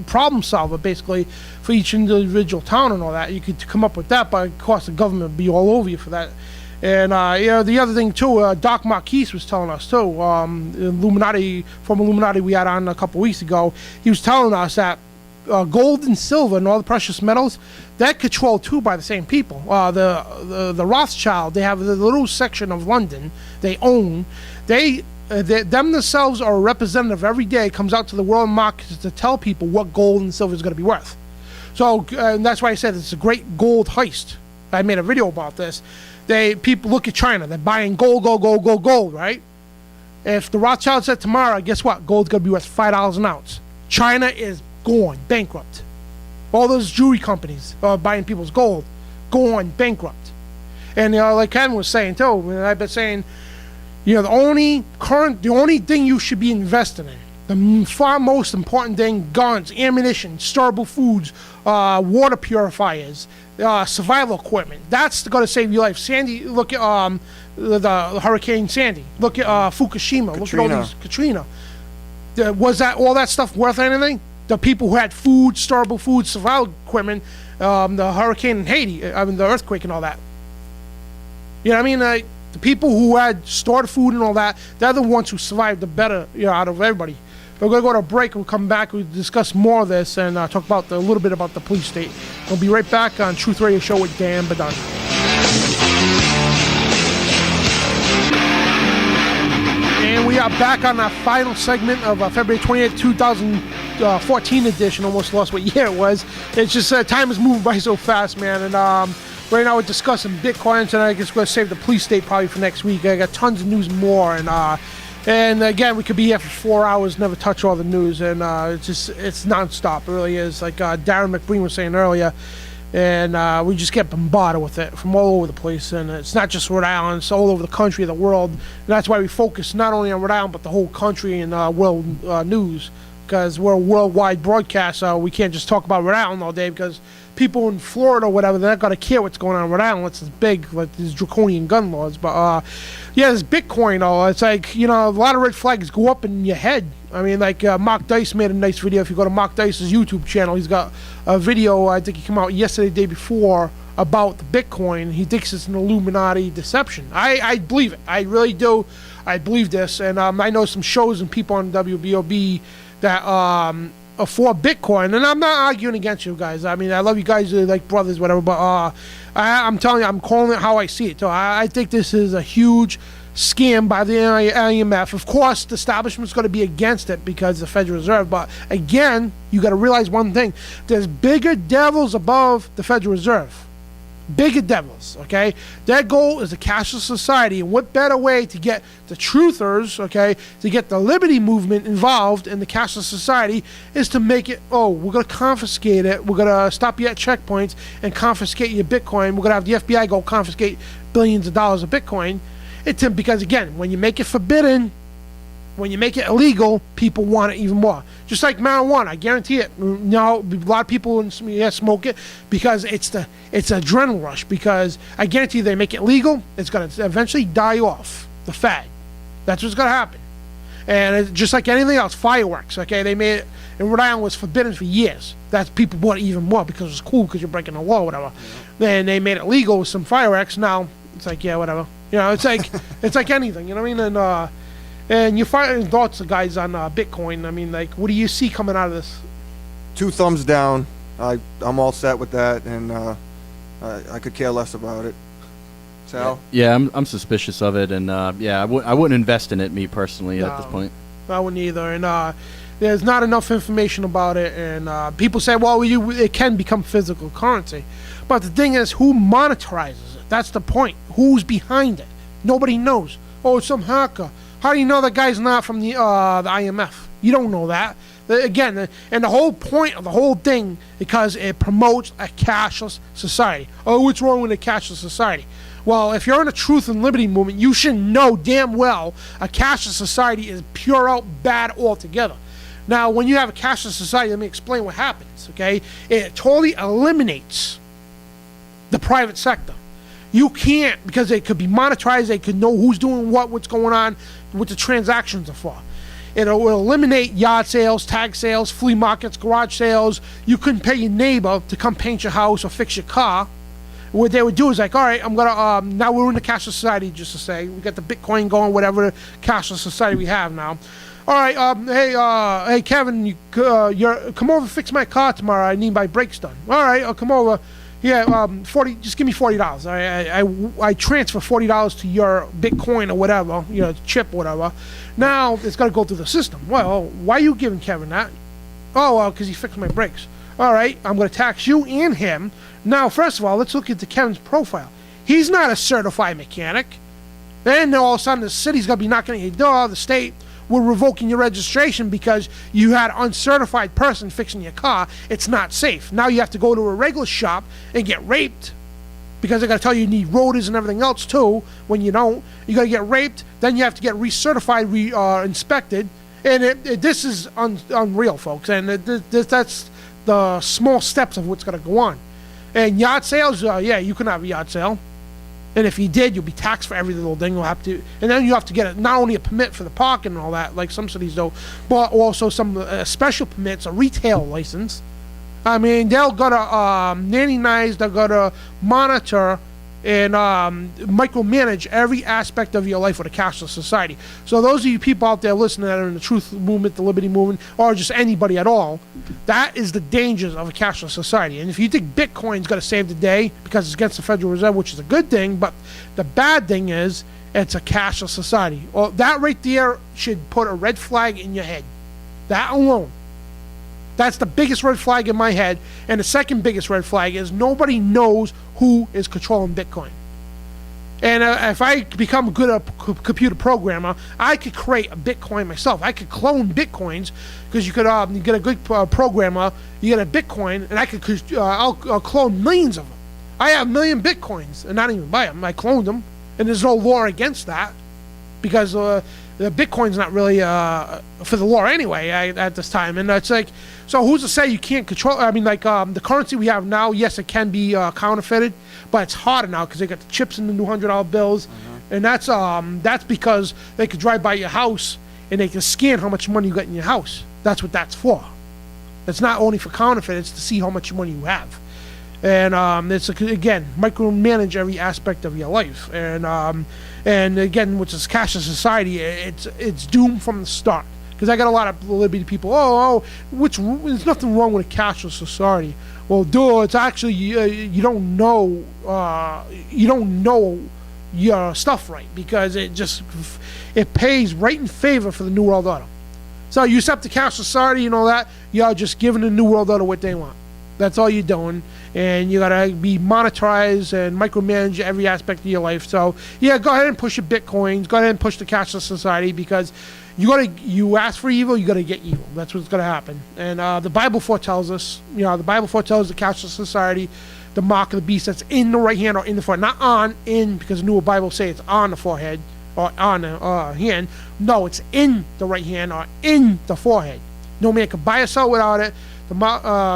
problem solver basically for each individual town and all that. You could come up with that, but of course the government would be all over you for that. And the other thing too, Doc Marquise was telling us too, Illuminati, from Illuminati we had on a couple weeks ago. He was telling us that gold and silver and all the precious metals, that controlled too by the same people. The Rothschild, they have the little section of London they own. Them themselves are a representative every day, comes out to the world markets to tell people what gold and silver is going to be worth. So and that's why I said it's a great gold heist. I made a video about this. People look at China, they're buying gold, right? If the Rothschild said tomorrow, guess what? Gold's going to be worth $5 an ounce. China is gone, bankrupt. All those jewelry companies buying people's gold, gone, bankrupt. And like Ken was saying too, and I've been saying, the only thing you should be investing in, the far most important thing, guns, ammunition, storable foods, water purifiers, survival equipment. That's going to save your life. Sandy, look at the Hurricane Sandy. Look at Fukushima. Look at all these Katrina. Was that all that stuff worth anything? The people who had food, storable food, survival equipment, the hurricane in Haiti, the earthquake and all that. You know what I mean? The people who had stored food and all that, they're the ones who survived the better out of everybody. We're going to go to a break. We'll come back. We'll discuss more of this and talk about a little bit about the police state. We'll be right back on Truth Radio Show with Dan Bidondi. And we are back on our final segment of February 28th, 2014 edition. Almost lost what year it was. It's just time is moving by so fast, man. And right now we're discussing Bitcoins, and I guess we're going to save the police state probably for next week. I got tons of news more, and again, we could be here for 4 hours, never touch all the news, and it's nonstop. It really is. Like Darrin McBreen was saying earlier, and we just get bombarded with it from all over the place. And it's not just Rhode Island; it's all over the country, the world. And that's why we focus not only on Rhode Island but the whole country and world news, because we're a worldwide broadcast. So we can't just talk about Rhode Island all day, because people in Florida or whatever, they're not going to care what's going on in Rhode Island. It's big, like these draconian gun laws. But this Bitcoin, though, it's like, a lot of red flags go up in your head. I mean, like Mark Dice made a nice video. If you go to Mark Dice's YouTube channel, he's got a video, I think he came out yesterday, the day before, about the Bitcoin. He thinks it's an Illuminati deception. I believe it. I really do. I believe this. And I know some shows and people on WBOB that for Bitcoin, and I'm not arguing against you guys. I mean, I love you guys, like brothers, whatever. But I'm telling you, I'm calling it how I see it. So I think this is a huge scam by the IMF. Of course, the establishment's going to be against it because the Federal Reserve. But again, you got to realize one thing: there's bigger devils above the Federal Reserve. Bigger devils, okay? Their goal is a cashless society, and what better way to get the truthers, okay, to get the liberty movement involved in the cashless society is to make it, we're going to confiscate it, we're going to stop you at checkpoints and confiscate your Bitcoin, we're going to have the FBI go confiscate billions of dollars of Bitcoin. Because, again, when you make it forbidden, when you make it illegal, people want it even more. Just like marijuana, I guarantee it. No, a lot of people smoke it because it's adrenaline rush. Because I guarantee they make it legal, it's going to eventually die off, the fad. That's what's going to happen. And it's just like anything else, fireworks, okay? They made it, and Rhode Island was forbidden for years. That's people bought it even more because it's cool, because you're breaking the law or whatever. Then they made it legal with some fireworks. Now it's like, yeah, whatever. It's like it's like anything, you know what I mean? And you find thoughts of guys on Bitcoin. I mean, like, what do you see coming out of this? 2 thumbs down. I'm all set with that, and I could care less about it. Sal? Yeah, I'm suspicious of it, and I wouldn't invest in it, me personally, at this point. I wouldn't either. And there's not enough information about it. And people say, well, it can become physical currency. But the thing is, who monetizes it? That's the point. Who's behind it? Nobody knows. Oh, it's some hacker. How do you know that guy's not from the IMF? You don't know that. Again, and the whole point of the whole thing, because it promotes a cashless society. Oh, what's wrong with a cashless society? Well, if you're in the truth and liberty movement, you should know damn well a cashless society is pure out bad altogether. Now, when you have a cashless society, let me explain what happens, okay? It totally eliminates the private sector. You can't, because it could be monetized, they could know who's doing what's going on, what the transactions are for. It will eliminate yard sales, tag sales, flea markets, garage sales. You couldn't pay your neighbor to come paint your house or fix your car. What they would do is like, all right, I'm gonna now we're in the cashless society, just to say we got the Bitcoin going, whatever cashless society we have now. All right, hey Kevin, you're come over and fix my car tomorrow. I need my brakes done. All right, I'll come over. Yeah, 40. Just give me $40. I transfer $40 to your Bitcoin or whatever, chip or whatever. Now it's got to go through the system. Well, why are you giving Kevin that? Oh, well, because he fixed my brakes. All right, I'm going to tax you and him. Now, first of all, let's look into Kevin's profile. He's not a certified mechanic. Then all of a sudden, the city's going to be knocking at your door. The state, we're revoking your registration because you had an uncertified person fixing your car. It's not safe. Now you have to go to a regular shop and get raped because they got to tell you need rotors and everything else too. When you don't, you got to get raped. Then you have to get recertified, inspected. And this is unreal, folks. And that's the small steps of what's going to go on. And yard sales, you can have a yard sale. And if you did, you'll be taxed for every little thing. You'll have to, and then you have to get not only a permit for the parking and all that, like some cities do, but also some special permits, a retail license. I mean, they'll go to nanny-nice, they'll go to monitor and micromanage every aspect of your life with a cashless society. So those of you people out there listening that are in the truth movement, the liberty movement, or just anybody at all, that is the dangers of a cashless society. And if you think Bitcoin's going to save the day because it's against the Federal Reserve, which is a good thing, but the bad thing is it's a cashless society. Well, that right there should put a red flag in your head. That alone. That's the biggest red flag in my head. And the second biggest red flag is nobody knows who is controlling Bitcoin. And if I become a good computer programmer, I could create a Bitcoin myself. I could clone Bitcoins because you could you get a good programmer, you get a Bitcoin, and I'll clone millions of them. I have 1 million Bitcoins and not even buy them. I cloned them, and there's no law against that because the Bitcoin's not really for the law anyway at this time. And it's like, so who's to say you can't control? I mean, like the currency we have now, yes, it can be counterfeited, but it's harder now because they got the chips in the new $100 bills, and that's because they could drive by your house and they can scan how much money you got in your house. That's what that's for. It's not only for counterfeit; it's to see how much money you have. And it's again micromanage every aspect of your life. And again, with this cashless society, it's doomed from the start. Because I got a lot of liberty people. There's nothing wrong with a cashless society. Well, it's actually you don't know your stuff right because it pays right in favor for the New World Order. So you accept the cashless society and all that. You're just giving the New World Order what they want. That's all you're doing, and you gotta be monetized and micromanage every aspect of your life. So yeah, go ahead and push your Bitcoins. Go ahead and push the cashless society because you ask for evil, you gotta get evil. That's what's gonna happen. And the Bible foretells us. The Bible foretells the cashless society, the mark of the beast that's in the right hand or in the forehead, not in because the New Bible say it's on the forehead or on the hand. No, it's in the right hand or in the forehead. No man can buy or sell without it. The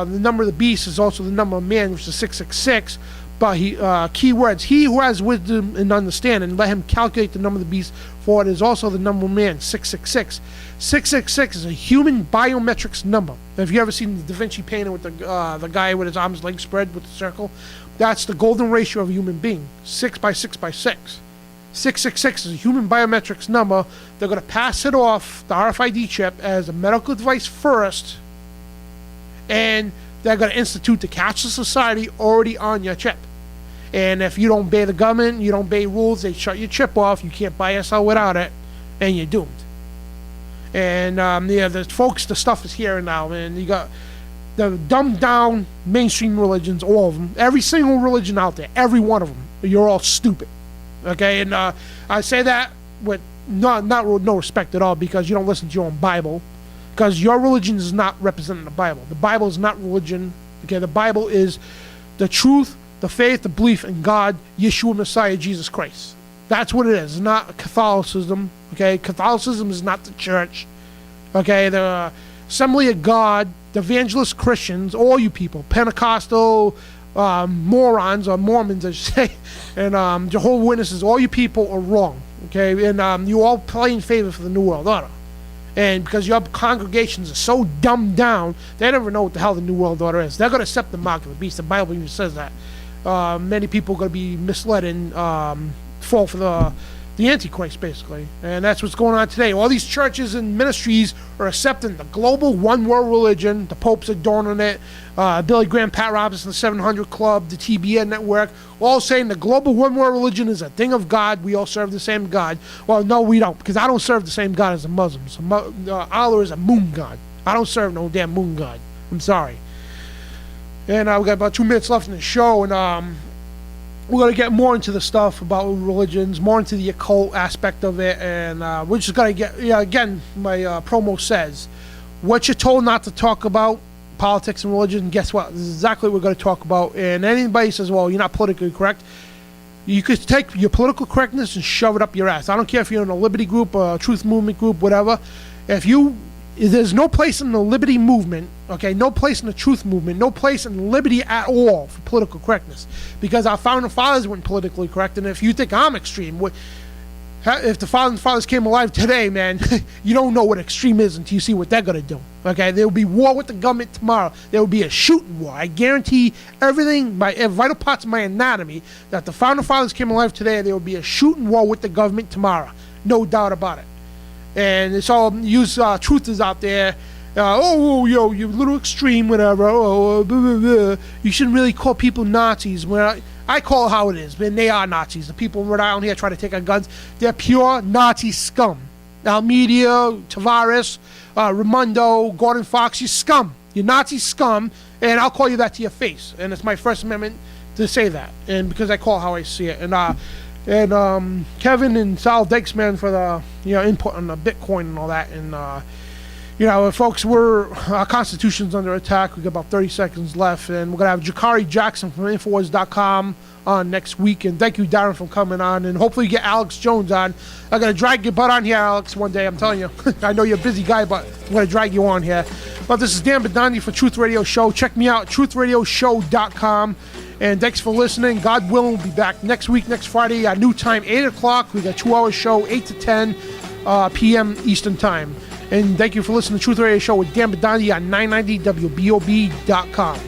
number of the beast is also the number of man, which is 666. But key words: he who has wisdom and understanding, let him calculate the number of the beast, for it is also the number of man, 666. 666 is a human biometrics number. Have you ever seen the Da Vinci painting with the guy with his arms, legs spread with the circle? That's the golden ratio of a human being, 6 by 6 by 6. 666 is a human biometrics number. They're going to pass it off the RFID chip as a medical device first, And they're going to institute the cashless society already on your chip. And if you don't obey the government, you don't obey rules, they shut your chip off. You can't buy or sell without it, and you're doomed. And the folks, the stuff is here now, man. You got the dumbed down mainstream religions, all of them, every single religion out there, every one of them. You're all stupid, okay? And I say that with no respect at all, because you don't listen to your own Bible, because your religion is not representing the Bible. The Bible is not religion. Okay, the Bible is the truth, the faith, the belief in God, Yeshua Messiah, Jesus Christ. That's what it is. It's not Catholicism. Okay, Catholicism is not the church. Okay, the Assembly of God, the evangelist Christians, all you people, Pentecostal morons or Mormons, I should say, and Jehovah's Witnesses, all you people are wrong. Okay, and you all play in favor for the New World Order. And because your congregations are so dumbed down, they never know what the hell the New World Order is. They're going to accept the mark of the beast. The Bible even says that. Many people are going to be misled and fall for the Antichrist, basically. And that's what's going on today. All these churches and ministries are accepting the global one-world religion. The Pope's adorning it. Billy Graham, Pat Robinson, the 700 Club, the TBN Network, all saying the global one-world religion is a thing of God. We all serve the same God. Well, no, we don't, because I don't serve the same God as the Muslims. Allah is a moon god. I don't serve no damn moon god. I'm sorry. And we got about 2 minutes left in the show, and we're going to get more into the stuff about religions, more into the occult aspect of it, and we're just going to get, again, my promo says, what you're told not to talk about, politics and religion, guess what? This is exactly what we're going to talk about. And anybody says, well, you're not politically correct, you could take your political correctness and shove it up your ass. I don't care if you're in a liberty group, a truth movement group, whatever. There's no place in the liberty movement, okay, no place in the truth movement, no place in liberty at all for political correctness, because our founding fathers weren't politically correct. And if you think I'm extreme, if the founding fathers came alive today, man, you don't know what extreme is until you see what they're going to do, okay? There will be war with the government tomorrow. There will be a shooting war. I guarantee everything, my vital parts of my anatomy, that the founding fathers came alive today, there will be a shooting war with the government tomorrow. No doubt about it. And it's all truthers out there. You little extreme, whatever. Blah, blah, blah. You shouldn't really call people Nazis. Well, I call it how it is, man. They are Nazis. The people in Rhode Island here try to take our guns. They're pure Nazi scum. Almeida, Tavares, Raimondo, Gordon Fox, you're scum. You're Nazi scum, and I'll call you that to your face. And it's my First Amendment to say that, and because I call how I see it. And Kevin and Sal Dykes, man, for the input on the Bitcoin and all that. And folks, our Constitution's under attack. We got about 30 seconds left, and we're gonna have Jakari Jackson from Infowars.com on next week. And thank you, Darrin, for coming on. And hopefully you get Alex Jones on. I'm gonna drag your butt on here, Alex, one day. I'm telling you. I know you're a busy guy, but I'm gonna drag you on here. But this is Dan Bidondi for Truth Radio Show. Check me out, TruthRadioShow.com. And thanks for listening. God willing, we'll be back next week, next Friday, new time, 8 o'clock. We got a 2-hour show, 8 to 10 p.m. Eastern Time. And thank you for listening to Truth Radio Show with Dan Bidondi on 990WBOB.com.